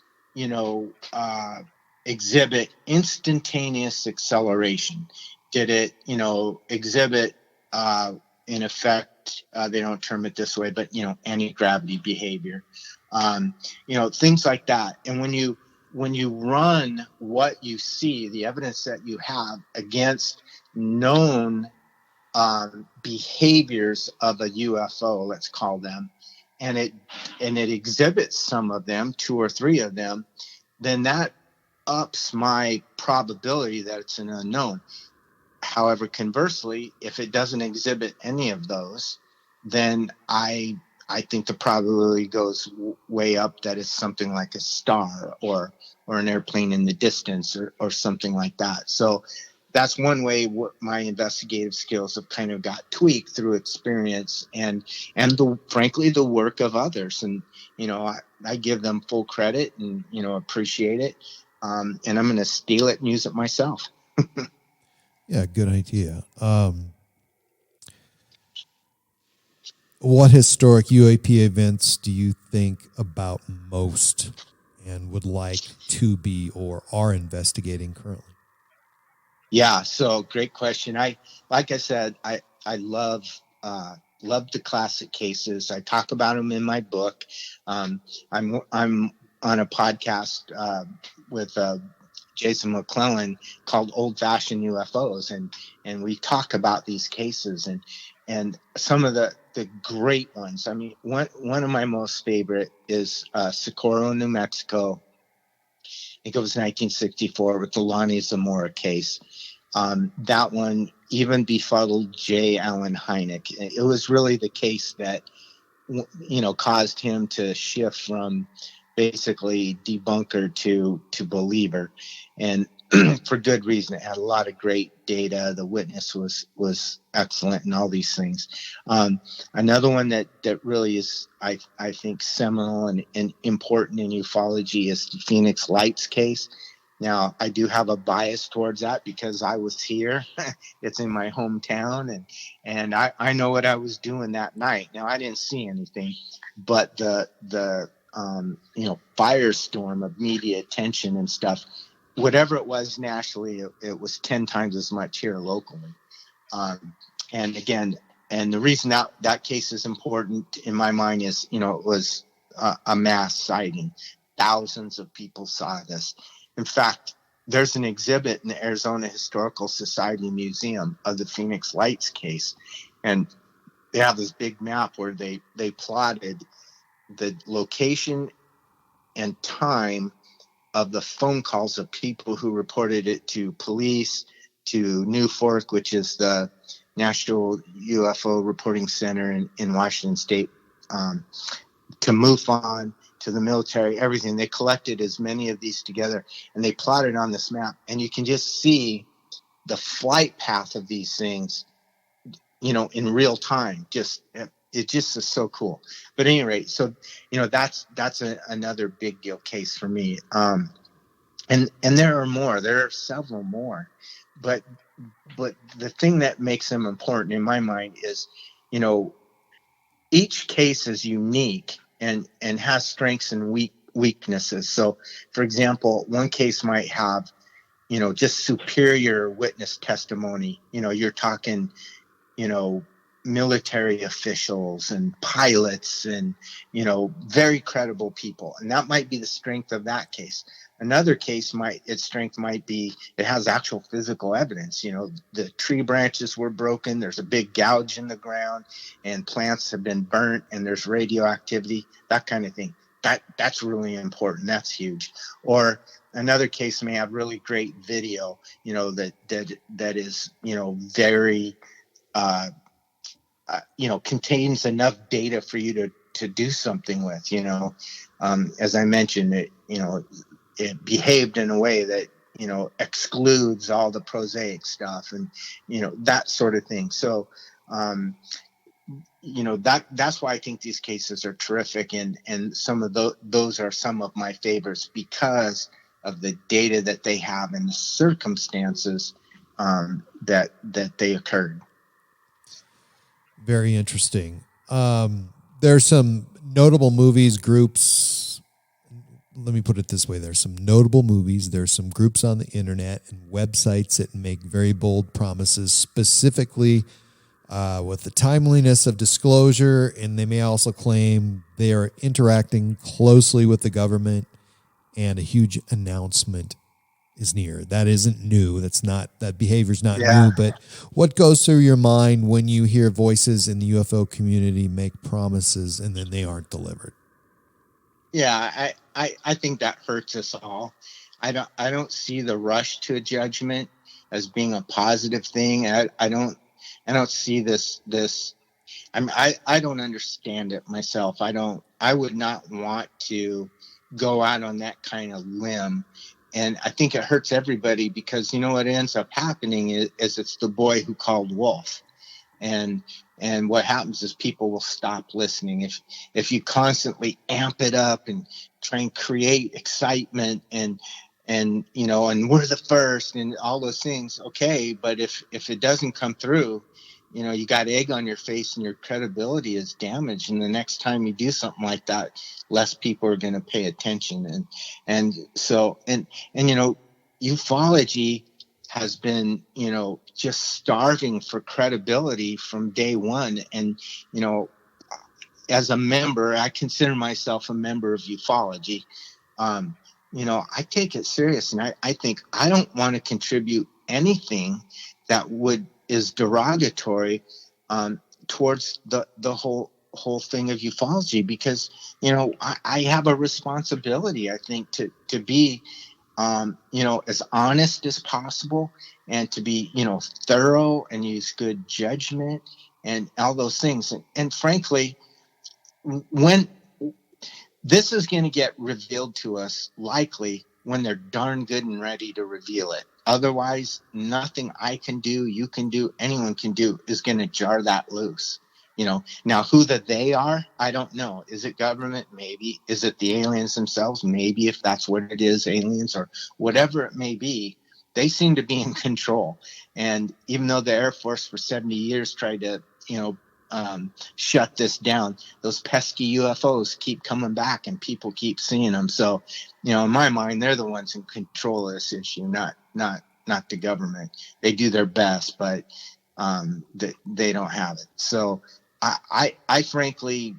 Speaker 2: exhibit instantaneous acceleration? Did it, exhibit, in effect, they don't term it this way, but, anti-gravity behavior, things like that. And when you run what you see, the evidence that you have against known behaviors of a UFO, let's call them, and it exhibits some of them, 2 or 3 of them, then that ups my probability that it's an unknown. However, conversely, if it doesn't exhibit any of those, then I think the probability goes way up that it's something like a star or an airplane in the distance or something like that. So that's one way what my investigative skills have kind of got tweaked through experience and frankly the work of others. And I give them full credit and appreciate it. And I'm going to steal it and use it myself.
Speaker 3: Yeah, good idea. What historic UAP events do you think about most and would like to be or are investigating currently?
Speaker 2: Yeah, so great question. Like I said, I love the classic cases. I talk about them in my book. I'm on a podcast with Jason McClellan called Old Fashioned UFOs, and we talk about these cases and some of the great ones. I mean, one of my most favorite is Socorro, New Mexico. I think it was 1964 with the Lonnie Zamora case. That one even befuddled J. Allen Hynek. It was really the case that, caused him to shift from basically debunker to believer. And for good reason. It had a lot of great data. The witness was excellent and all these things. Another one that really is, I think, seminal and important in ufology is the Phoenix Lights case. Now, I do have a bias towards that because I was here. It's in my hometown, and I know what I was doing that night. Now, I didn't see anything, but the firestorm of media attention and stuff, whatever it was nationally, it was 10 times as much here locally. And again, and the reason that case is important in my mind is, it was a mass sighting. Thousands of people saw this. In fact, there's an exhibit in the Arizona Historical Society Museum of the Phoenix Lights case. And they have this big map where they plotted the location and time of the phone calls of people who reported it to police, to New Fork, which is the National UFO Reporting Center in Washington State, to MUFON, to the military, everything. They collected as many of these together and they plotted on this map. And you can just see the flight path of these things, in real time. It just is so cool. But at any rate, so, that's another big deal case for me. And there are more. There are several more, but the thing that makes them important in my mind is, each case is unique and has strengths and weaknesses. So, for example, one case might have, just superior witness testimony. You're talking, military officials and pilots and, very credible people. And that might be the strength of that case. Another case its strength might be it has actual physical evidence. The tree branches were broken. There's a big gouge in the ground and plants have been burnt and there's radioactivity, that kind of thing. That's really important. That's huge. Or another case may have really great video, that is, very, contains enough data for you to do something with, as I mentioned, it behaved in a way that, excludes all the prosaic stuff and, that sort of thing. So, that's why I think these cases are terrific, and some of those are some of my favorites because of the data that they have and the circumstances that they occurred.
Speaker 3: Very interesting. There's some notable movies, groups. Let me put it this way. There's some notable movies. There's some groups on the internet and websites that make very bold promises, specifically with the timeliness of disclosure, and they may also claim they are interacting closely with the government and a huge announcement is near. That isn't new. That behavior's not new, but what goes through your mind when you hear voices in the UFO community make promises and then they aren't delivered?
Speaker 2: Yeah, I think that hurts us all. I don't see the rush to a judgment as being a positive thing. I don't see this. I don't understand it myself. I would not want to go out on that kind of limb. And I think it hurts everybody because, what ends up happening is it's the boy who called wolf. And what happens is people will stop listening. If you constantly amp it up and try and create excitement and we're the first and all those things, okay, but if it doesn't come through, you got egg on your face and your credibility is damaged. And the next time you do something like that, less people are going to pay attention. And so ufology has been, just starving for credibility from day one. And, as a member, I consider myself a member of ufology. I take it serious, and I think I don't want to contribute anything that is derogatory towards the whole thing of ufology, because I have a responsibility, I think, to be as honest as possible and to be thorough and use good judgment and all those things. And frankly, when this is going to get revealed to us, likely when they're darn good and ready to reveal it. Otherwise, nothing I can do, you can do, anyone can do is going to jar that loose. Now who they are, I don't know. Is it government? Maybe. Is it the aliens themselves? Maybe, if that's what it is, aliens or whatever it may be. They seem to be in control. And even though the Air Force for 70 years tried to, shut this down, those pesky UFOs keep coming back and people keep seeing them. So, in my mind, they're the ones in control of this issue, not the government. They do their best, but they don't have it. So I frankly,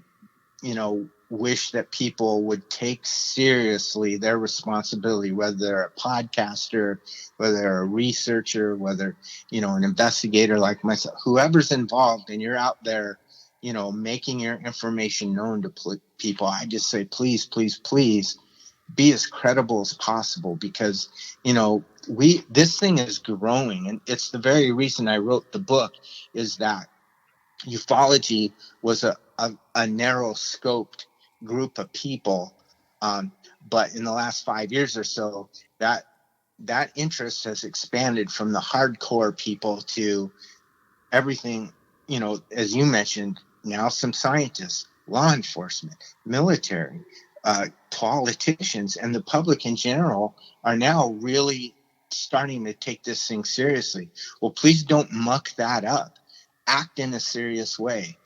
Speaker 2: wish that people would take seriously their responsibility, whether they're a podcaster, whether they're a researcher, whether, an investigator like myself, whoever's involved, and you're out there, making your information known to people. I just say, please, please, please be as credible as possible, because, this thing is growing. And it's the very reason I wrote the book, is that ufology was a narrow scoped group of people. But in the last 5 years or so, that interest has expanded from the hardcore people to everything, as you mentioned, now some scientists, law enforcement, military, politicians, and the public in general are now really starting to take this thing seriously. Well, please don't muck that up. Act in a serious way,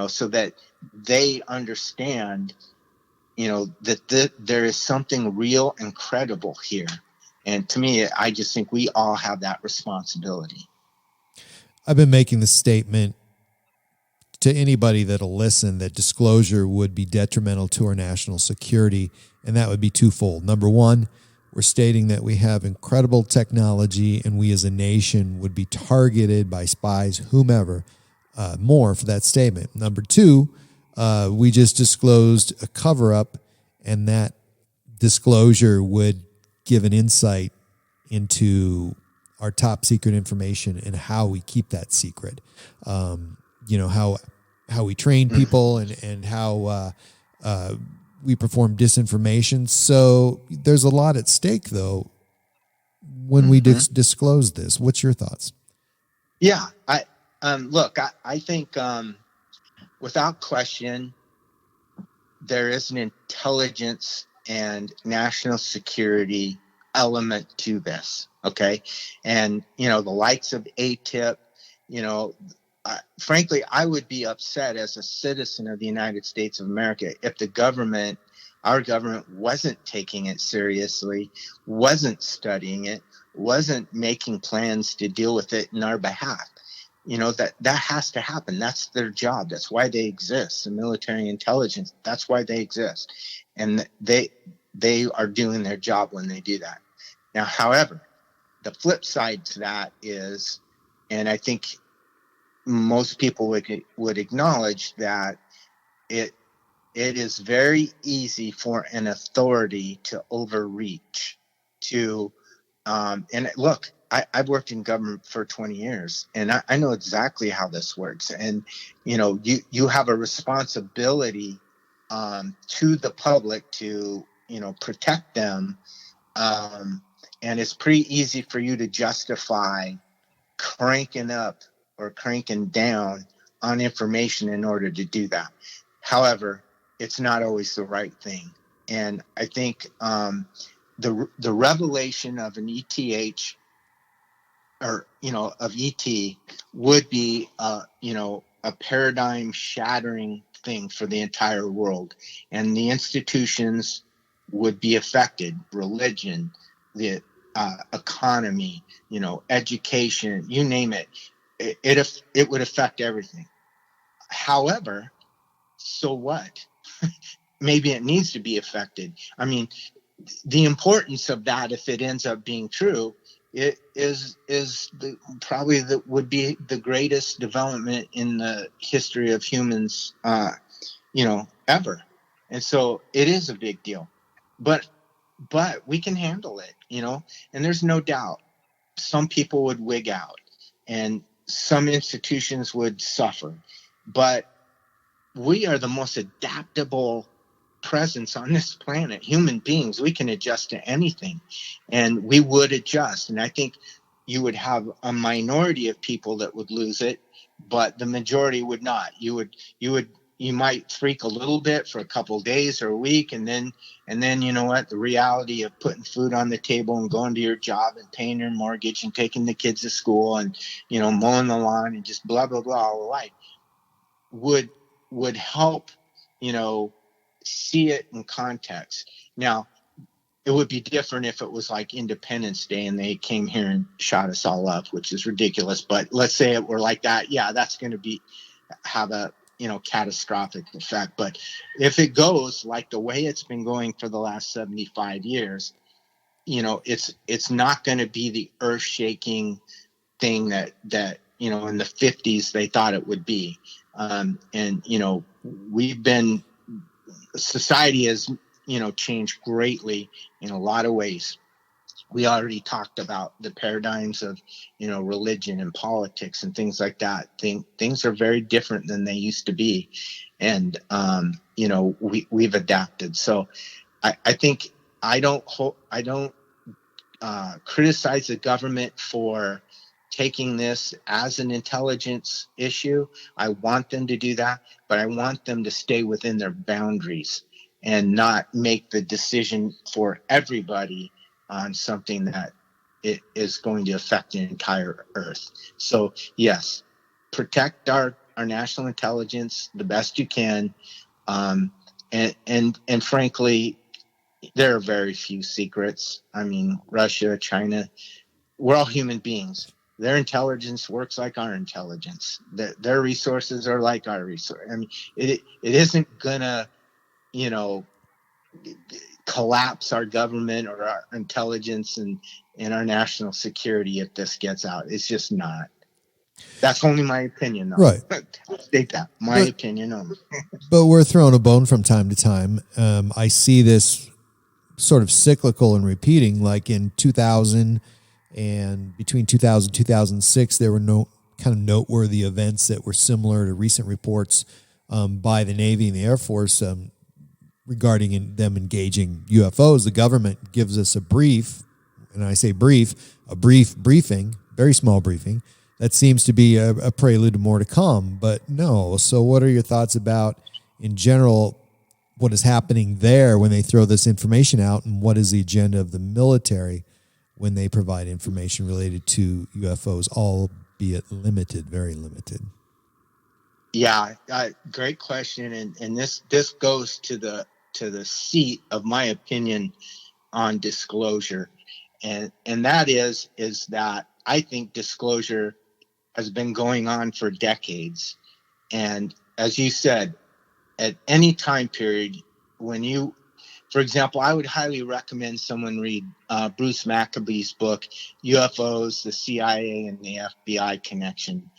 Speaker 2: so that they understand, that there is something real and credible here. And to me, I just think we all have that responsibility.
Speaker 3: I've been making the statement to anybody that'll listen that disclosure would be detrimental to our national security, and that would be twofold. Number one, we're stating that we have incredible technology and we as a nation would be targeted by spies, whomever, more for that statement. Number two, we just disclosed a cover-up, and that disclosure would give an insight into our top secret information and how we keep that secret. How we train people and how we perform disinformation. So there's a lot at stake, though, when we disclose this. What's your thoughts?
Speaker 2: Yeah, I think without question, there is an intelligence and national security element to this. Okay. And, the likes of ATIP, frankly, I would be upset as a citizen of the United States of America if our government wasn't taking it seriously, wasn't studying it, wasn't making plans to deal with it in our behalf. That has to happen. That's their job. That's why they exist. The military intelligence, that's why they exist. And they are doing their job when they do that. Now, however, the flip side to that is, and I think most people would acknowledge that it is very easy for an authority to overreach, and look, I've worked in government for 20 years, and I know exactly how this works. And, you have a responsibility to the public to, protect them. And it's pretty easy for you to justify cranking up or cranking down on information in order to do that. However, it's not always the right thing. And I think the revelation of an ETH or, of ET would be, a paradigm shattering thing for the entire world. And the institutions would be affected, religion, the economy, education, you name it. It would affect everything. However, so what? Maybe it needs to be affected. I mean, the importance of that, if it ends up being true, it would be the greatest development in the history of humans, ever. And so it is a big deal, but we can handle it, and there's no doubt some people would wig out and some institutions would suffer, but we are the most adaptable presence on this planet. Human beings, we can adjust to anything, and we would adjust. And I think you would have a minority of people that would lose it, but the majority would not. You might freak a little bit for a couple of days or a week, and then you know what, the reality of putting food on the table and going to your job and paying your mortgage and taking the kids to school and mowing the lawn and just blah blah blah all the life would help see it in context. Now, it would be different if it was like Independence Day and they came here and shot us all up, which is ridiculous. But let's say it were like that. Yeah, that's going to have a catastrophic effect. But if it goes like the way it's been going for the last 75 years, it's not going to be the earth-shaking thing that in the 50s they thought it would be. Society has changed greatly in a lot of ways. We already talked about the paradigms of religion and politics and things like that. Things are very different than they used to be, and we've adapted. So I think I don't criticize the government for taking this as an intelligence issue. I want them to do that, but I want them to stay within their boundaries and not make the decision for everybody on something that it is going to affect the entire earth. So yes, protect our national intelligence the best you can. And frankly, there are very few secrets. I mean, Russia, China, we're all human beings. Their intelligence works like our intelligence. Their resources are like our resources. I mean, it isn't gonna, collapse our government or our intelligence and our national security if this gets out. It's just not. That's only my opinion, though.
Speaker 3: Right.
Speaker 2: I'll state that. My opinion only.
Speaker 3: But we're throwing a bone from time to time. I see this sort of cyclical and repeating, like in 2000 and between 2000 and 2006, there were no kind of noteworthy events that were similar to recent reports by the Navy and the Air Force regarding them engaging UFOs. The government gives us a brief, and I say brief, a brief briefing, very small briefing, that seems to be a prelude to more to come. But no. So what are your thoughts about, in general, what is happening there when they throw this information out, and what is the agenda of the military when they provide information related to UFOs, albeit limited, very limited?
Speaker 2: Yeah, great question, and this goes to the seat of my opinion on disclosure, and that is that I think disclosure has been going on for decades, and as you said, at any time period, when you, for example, I would highly recommend someone read Bruce Maccabee's book, UFOs, the CIA and the FBI Connection.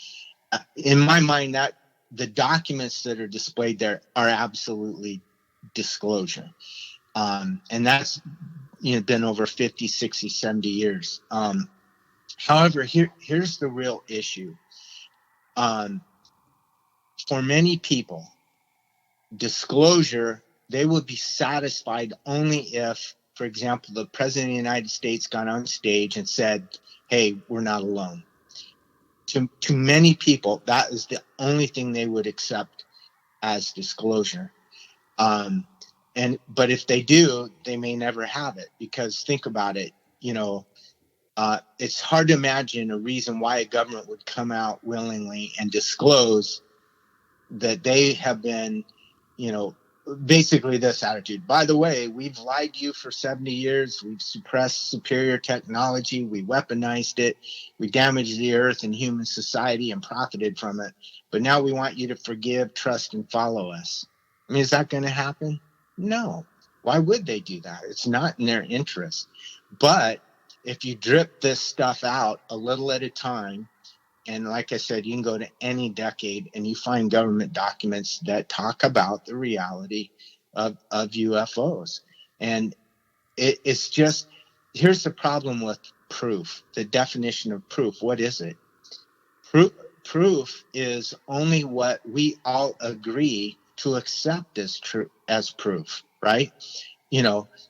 Speaker 2: In my mind, that the documents that are displayed there are absolutely disclosure. And that's been over 50, 60, 70 years. However, here's the real issue. For many people, disclosure, they would be satisfied only if, for example, the President of the United States got on stage and said, hey, we're not alone. To many people, that is the only thing they would accept as disclosure. But if they do, they may never have it, because think about it, it's hard to imagine a reason why a government would come out willingly and disclose that they have been, basically this attitude. By the way, we've lied to you for 70 years. We've suppressed superior technology. We weaponized it. We damaged the earth and human society and profited from it. But now we want you to forgive, trust, and follow us. I mean, is that going to happen? No. Why would they do that? It's not in their interest. But if you drip this stuff out a little at a time, and like I said, you can go to any decade and you find government documents that talk about the reality of UFOs. And it's just, here's the problem with proof, the definition of proof. What is it? Proof is only what we all agree to accept as true, as proof, right?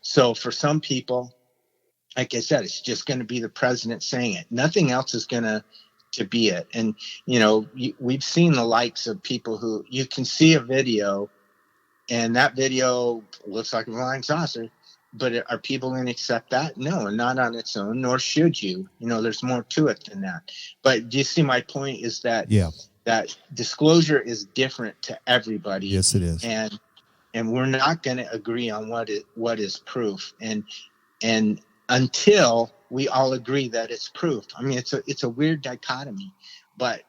Speaker 2: So for some people, like I said, it's just going to be the president saying it. Nothing else is going to be it. And, we've seen the likes of people who, you can see a video and that video looks like a flying saucer, but are people going to accept that? No, not on its own, nor should you. There's more to it than that. But do you see my point is that, that disclosure is different to everybody.
Speaker 3: Yes, it is.
Speaker 2: And we're not going to agree on what is proof. And until we all agree that it's proof. I mean, it's a weird dichotomy, but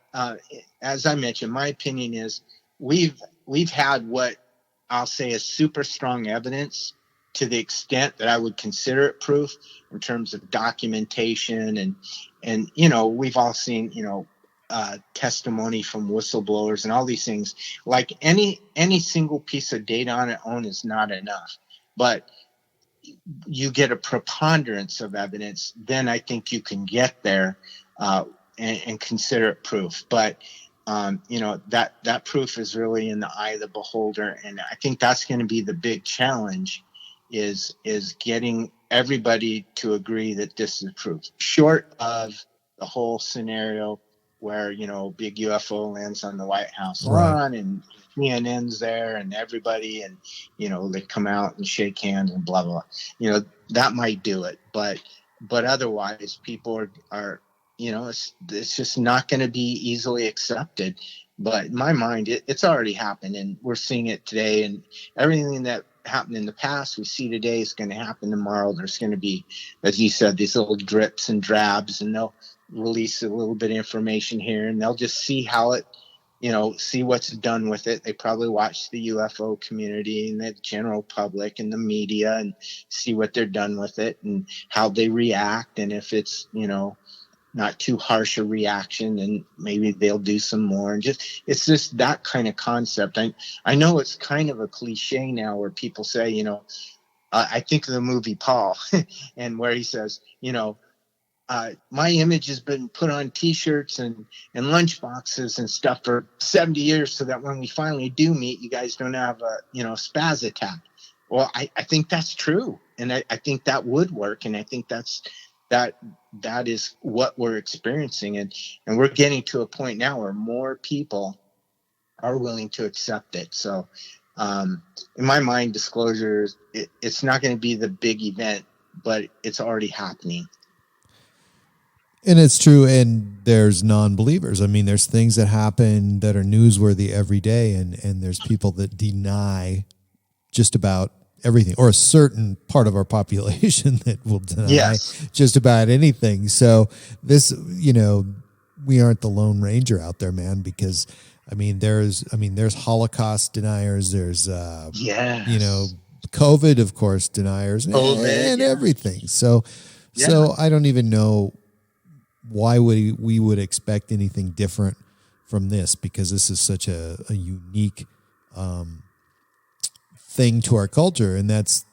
Speaker 2: as I mentioned, my opinion is we've had what I'll say is super strong evidence to the extent that I would consider it proof in terms of documentation and we've all seen testimony from whistleblowers and all these things. Like any single piece of data on its own is not enough, but you get a preponderance of evidence, then I think you can get there and consider it proof. But that proof is really in the eye of the beholder, and I think that's going to be the big challenge, is getting everybody to agree that this is proof. Short of the whole scenario where big UFO lands on the White House lawn, and CNN's there and everybody, and they come out and shake hands and blah blah. That might do it, but otherwise people are it's just not going to be easily accepted. But in my mind, it's already happened, and we're seeing it today, and everything that happened in the past we see today is going to happen tomorrow. There's going to be, as you said, these little drips and drabs, and they'll release a little bit of information here, and they'll just see how it, see what's done with it. They probably watch the UFO community and the general public and the media and see what they're done with it and how they react. And if it's, not too harsh a reaction, and maybe they'll do some more. And it's just that kind of concept. I know it's kind of a cliche now where people say, I think of the movie Paul and where he says, my image has been put on T-shirts and lunch boxes and stuff for 70 years so that when we finally do meet, you guys don't have a, spaz attack. Well, I think that's true. And I think that would work. And I think that's that is what we're experiencing, and we're getting to a point now where more people are willing to accept it. So in my mind, disclosure, it's not going to be the big event, but it's already happening.
Speaker 3: And it's true. And there's non-believers. I mean, there's things that happen that are newsworthy every day. And there's people that deny just about everything, or a certain part of our population that will deny just about anything. So this, we aren't the Lone Ranger out there, man, because there's Holocaust deniers. There's, COVID, of course, deniers and everything. So I don't even know why we would expect anything different from this, because this is such a unique thing to our culture. And that's,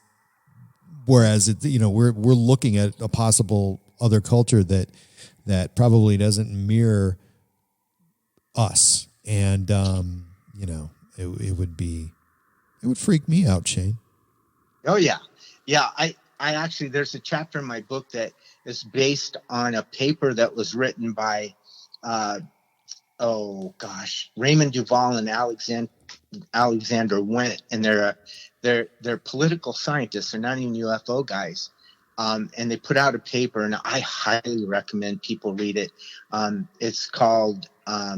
Speaker 3: whereas we're looking at a possible other culture that probably doesn't mirror us. And, it would freak me out, Shane.
Speaker 2: Oh yeah. Yeah. I actually, there's a chapter in my book that is based on a paper that was written by, Raymond Duval and Alexander Went, and they're political scientists. They're not even UFO guys. And they put out a paper, and I highly recommend people read it. It's called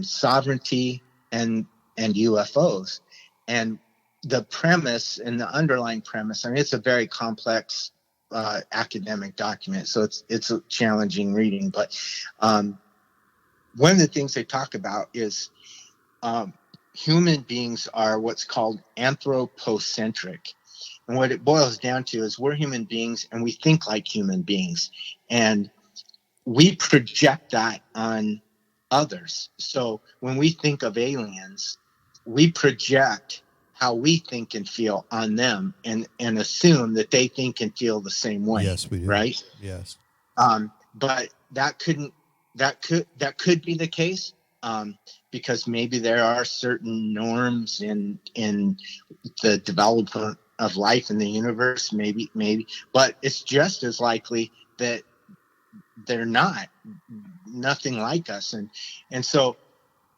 Speaker 2: Sovereignty and UFOs. And the premise and the underlying premise, it's a very complex academic document, so it's a challenging reading. But one of the things they talk about is human beings are what's called anthropocentric. And what it boils down to is we're human beings and we think like human beings. And we project that on others. So when we think of aliens, we project how we think and feel on them and assume that they think and feel the same way.
Speaker 3: Yes, we do.
Speaker 2: Right?
Speaker 3: Yes.
Speaker 2: But that could be the case. Because maybe there are certain norms in the development of life in the universe, maybe, but it's just as likely that they're nothing like us. And so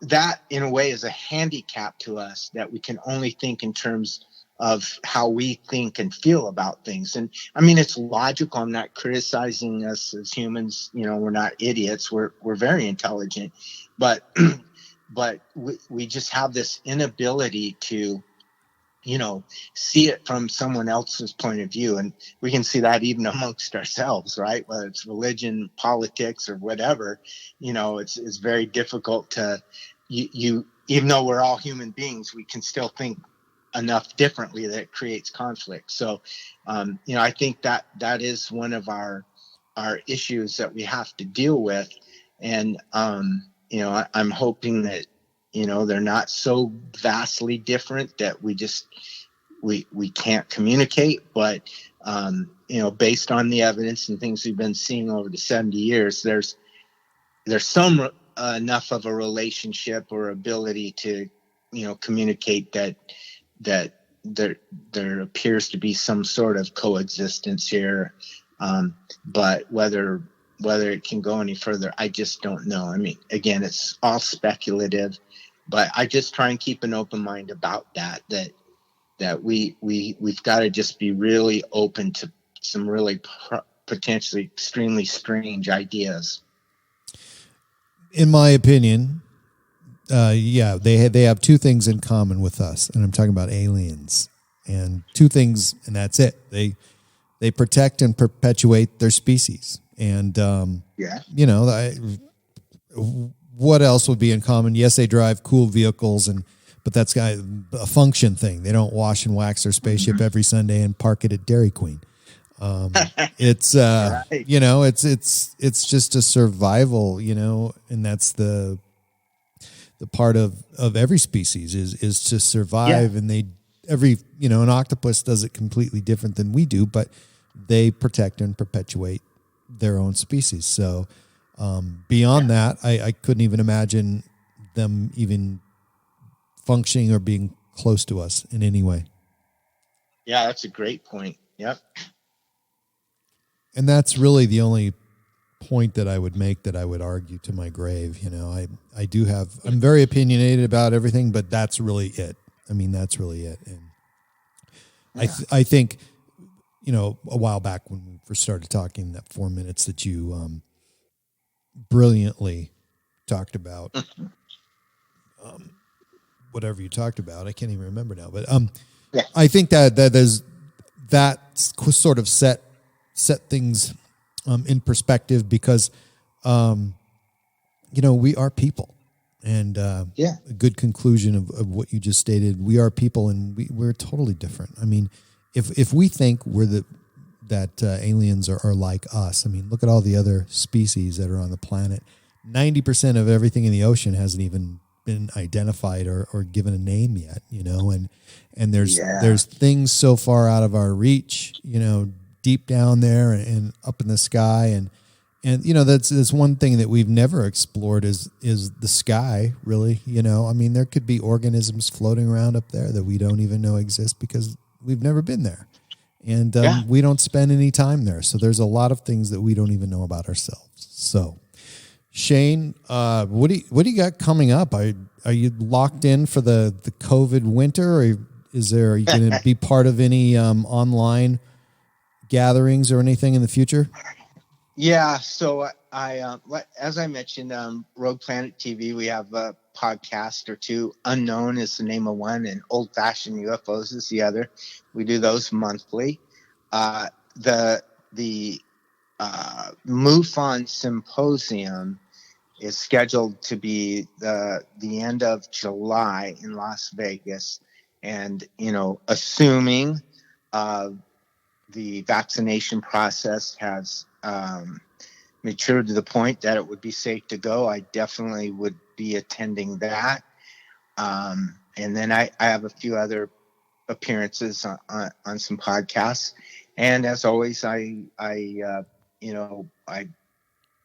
Speaker 2: that in a way is a handicap to us, that we can only think in terms of how we think and feel about things. And it's logical. I'm not criticizing us as humans. We're not idiots. We're very intelligent, but we just have this inability to, see it from someone else's point of view. And we can see that even amongst ourselves, right? Whether it's religion, politics, or whatever, it's very difficult to, even though we're all human beings, we can still think enough differently that it creates conflict. So, I think that is one of our issues that we have to deal with. And, I'm hoping that, they're not so vastly different that we can't communicate. But, based on the evidence and things we've been seeing over the 70 years, there's some enough of a relationship or ability to, communicate that there appears to be some sort of coexistence here. But whether it can go any further, I just don't know. Again, it's all speculative, but I just try and keep an open mind about that we've got to just be really open to some really potentially extremely strange ideas.
Speaker 3: In my opinion, they have two things in common with us, and I'm talking about aliens. And two things, and that's it. They protect and perpetuate their species. And, what else would be in common? Yes, they drive cool vehicles, but that's a function thing. They don't wash and wax their spaceship every Sunday and park it at Dairy Queen. It's, right. It's just a survival, and that's the part of every species is to survive. Yeah. And an octopus does it completely different than we do, but they protect and perpetuate their own species. So beyond that, I couldn't even imagine them even functioning or being close to us in any way. Yeah,
Speaker 2: that's a great point. Yep.
Speaker 3: And that's really the only point that I would make that I would argue to my grave. You know, I'm very opinionated about everything, but that's really it. I mean, that's really it. And I think, you know, a while back when we first started talking, that 4 minutes that you brilliantly talked about, whatever you talked about, I can't even remember now, but I think that there's that sort of set things in perspective, because you know, we are people, and a good conclusion of what you just stated. We are people, and we're totally different. I mean, if we think that aliens are like us, I mean, look at all the other species that are on the planet. 90% of everything in the ocean hasn't even been identified or given a name yet, you know, and there's things so far out of our reach, you know, deep down there and up in the sky, and you know, that's one thing that we've never explored is the sky, really. You know, I mean, there could be organisms floating around up there that we don't even know exist because we've never been there, and we don't spend any time there. So there's a lot of things that we don't even know about ourselves. So, Shane, what do you got coming up? Are you locked in for the COVID winter, or are you going to be part of any online gatherings or anything in the future?
Speaker 2: Yeah, so I as I mentioned, Rogue Planet TV, we have a podcast or two. Unknown is the name of one, and Old Fashioned UFOs is the other. We do those monthly. The MUFON Symposium is scheduled to be the end of July in Las Vegas, and you know, assuming the vaccination process has matured to the point that it would be safe to go, I definitely would be attending that. And then I have a few other appearances on some podcasts. And as always, I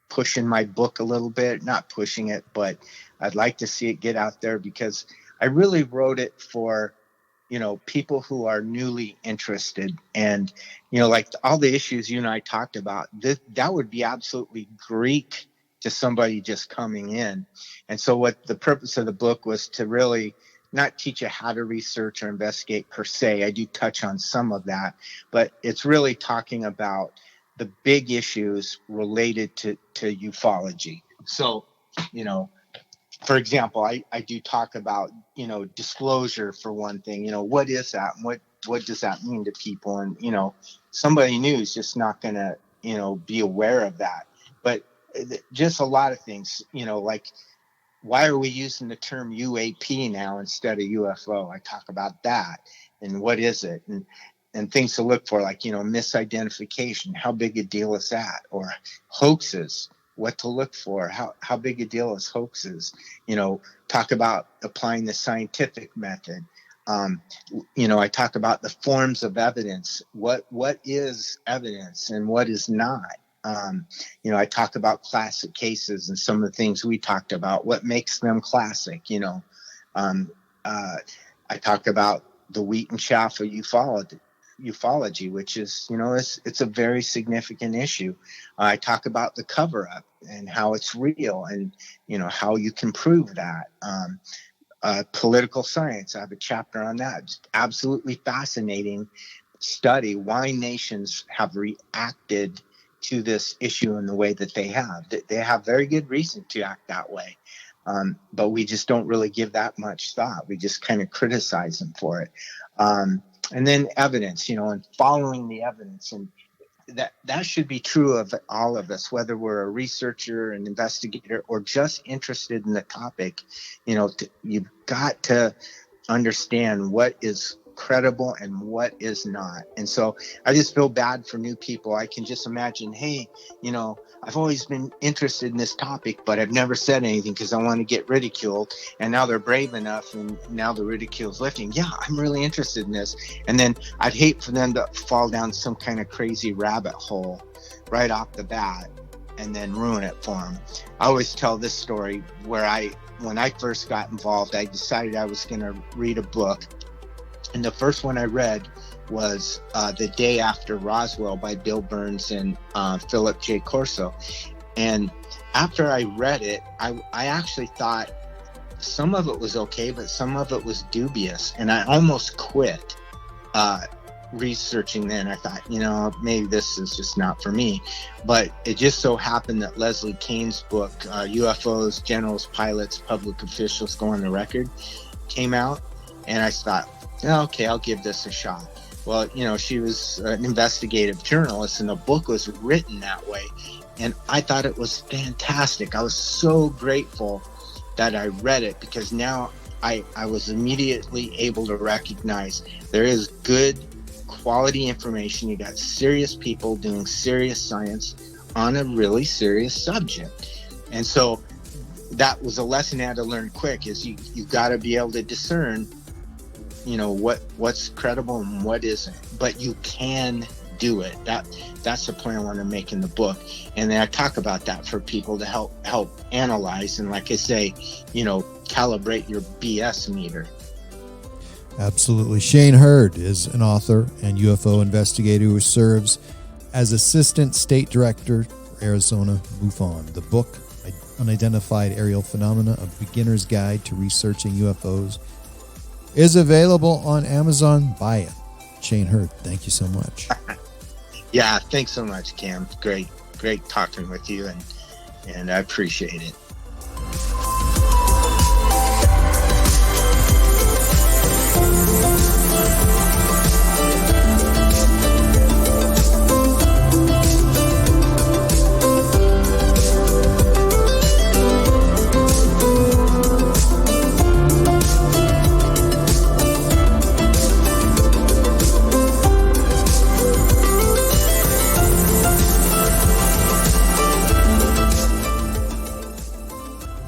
Speaker 2: pushing my book a little bit, not pushing it, but I'd like to see it get out there, because I really wrote it for, you know, people who are newly interested. And, you know, like all the issues you and I talked about, that would be absolutely Greek to somebody just coming in. And so what the purpose of the book was to really not teach you how to research or investigate per se. I do touch on some of that, but it's really talking about the big issues related to ufology. So, you know, for example, I do talk about, you know, disclosure for one thing. You know, what is that? And what does that mean to people? And, you know, somebody new is just not going to, you know, be aware of that. But just a lot of things, you know, like, why are we using the term UAP now instead of UFO? I talk about that, and what is it, and things to look for, like, you know, misidentification. How big a deal is that? Or hoaxes, what to look for. How big a deal is hoaxes? You know, talk about applying the scientific method. You know, I talk about the forms of evidence. What is evidence and what is not? You know, I talk about classic cases and some of the things we talked about, what makes them classic. You know, I talk about the wheat and chaff of ufology, which is, you know, it's a very significant issue. I talk about the cover up and how it's real, and, you know, how you can prove that. Political science, I have a chapter on that. Just absolutely fascinating study why nations have reacted to this issue in the way that they have. They have very good reason to act that way. But we just don't really give that much thought. We just kind of criticize them for it. And then evidence, you know, and following the evidence. And that should be true of all of us, whether we're a researcher, an investigator, or just interested in the topic. You know, you've got to understand what is credible and what is not. And so I just feel bad for new people. I can just imagine, hey, you know, I've always been interested in this topic, but I've never said anything because I want to get ridiculed. And now they're brave enough, and now the ridicule's lifting. Yeah, I'm really interested in this. And then I'd hate for them to fall down some kind of crazy rabbit hole right off the bat and then ruin it for them. I always tell this story where when I first got involved, I decided I was going to read a book. And the first one I read was The Day After Roswell by Bill Burns and Philip J. Corso. And after I read it, I actually thought some of it was okay, but some of it was dubious. And I almost quit researching then. I thought, maybe this is just not for me. But it just so happened that Leslie Kane's book, UFOs, Generals, Pilots, Public Officials Go on the Record, came out. And I thought, okay, I'll give this a shot. Well, she was an investigative journalist, and the book was written that way. And I thought it was fantastic. I was so grateful that I read it, because now I was immediately able to recognize there is good quality information. You got serious people doing serious science on a really serious subject. And so that was a lesson I had to learn quick, is you got to be able to discern what's credible and what isn't. But you can do it. That's the point I want to make in the book. And then I talk about that for people to help analyze, and like I say, calibrate your BS meter.
Speaker 3: Absolutely. Shane Hurd is an author and UFO investigator who serves as Assistant State Director for Arizona MUFON. The book, Unidentified Aerial Phenomena, A Beginner's Guide to Researching UFOs, is available on Amazon. Buy it. Shane Hurd, thank you so much.
Speaker 2: Yeah, thanks so much, Cam. Great talking with you, and I appreciate it.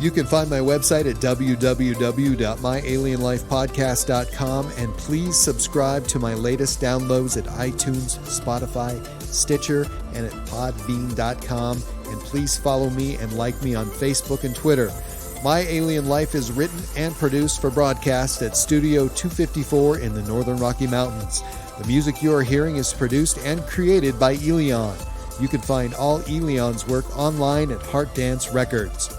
Speaker 3: You can find my website at www.myalienlifepodcast.com, and please subscribe to my latest downloads at iTunes, Spotify, Stitcher, and at podbean.com. And please follow me and like me on Facebook and Twitter. My Alien Life is written and produced for broadcast at Studio 254 in the Northern Rocky Mountains. The music you are hearing is produced and created by Elion. You can find all Elion's work online at Heart Dance Records.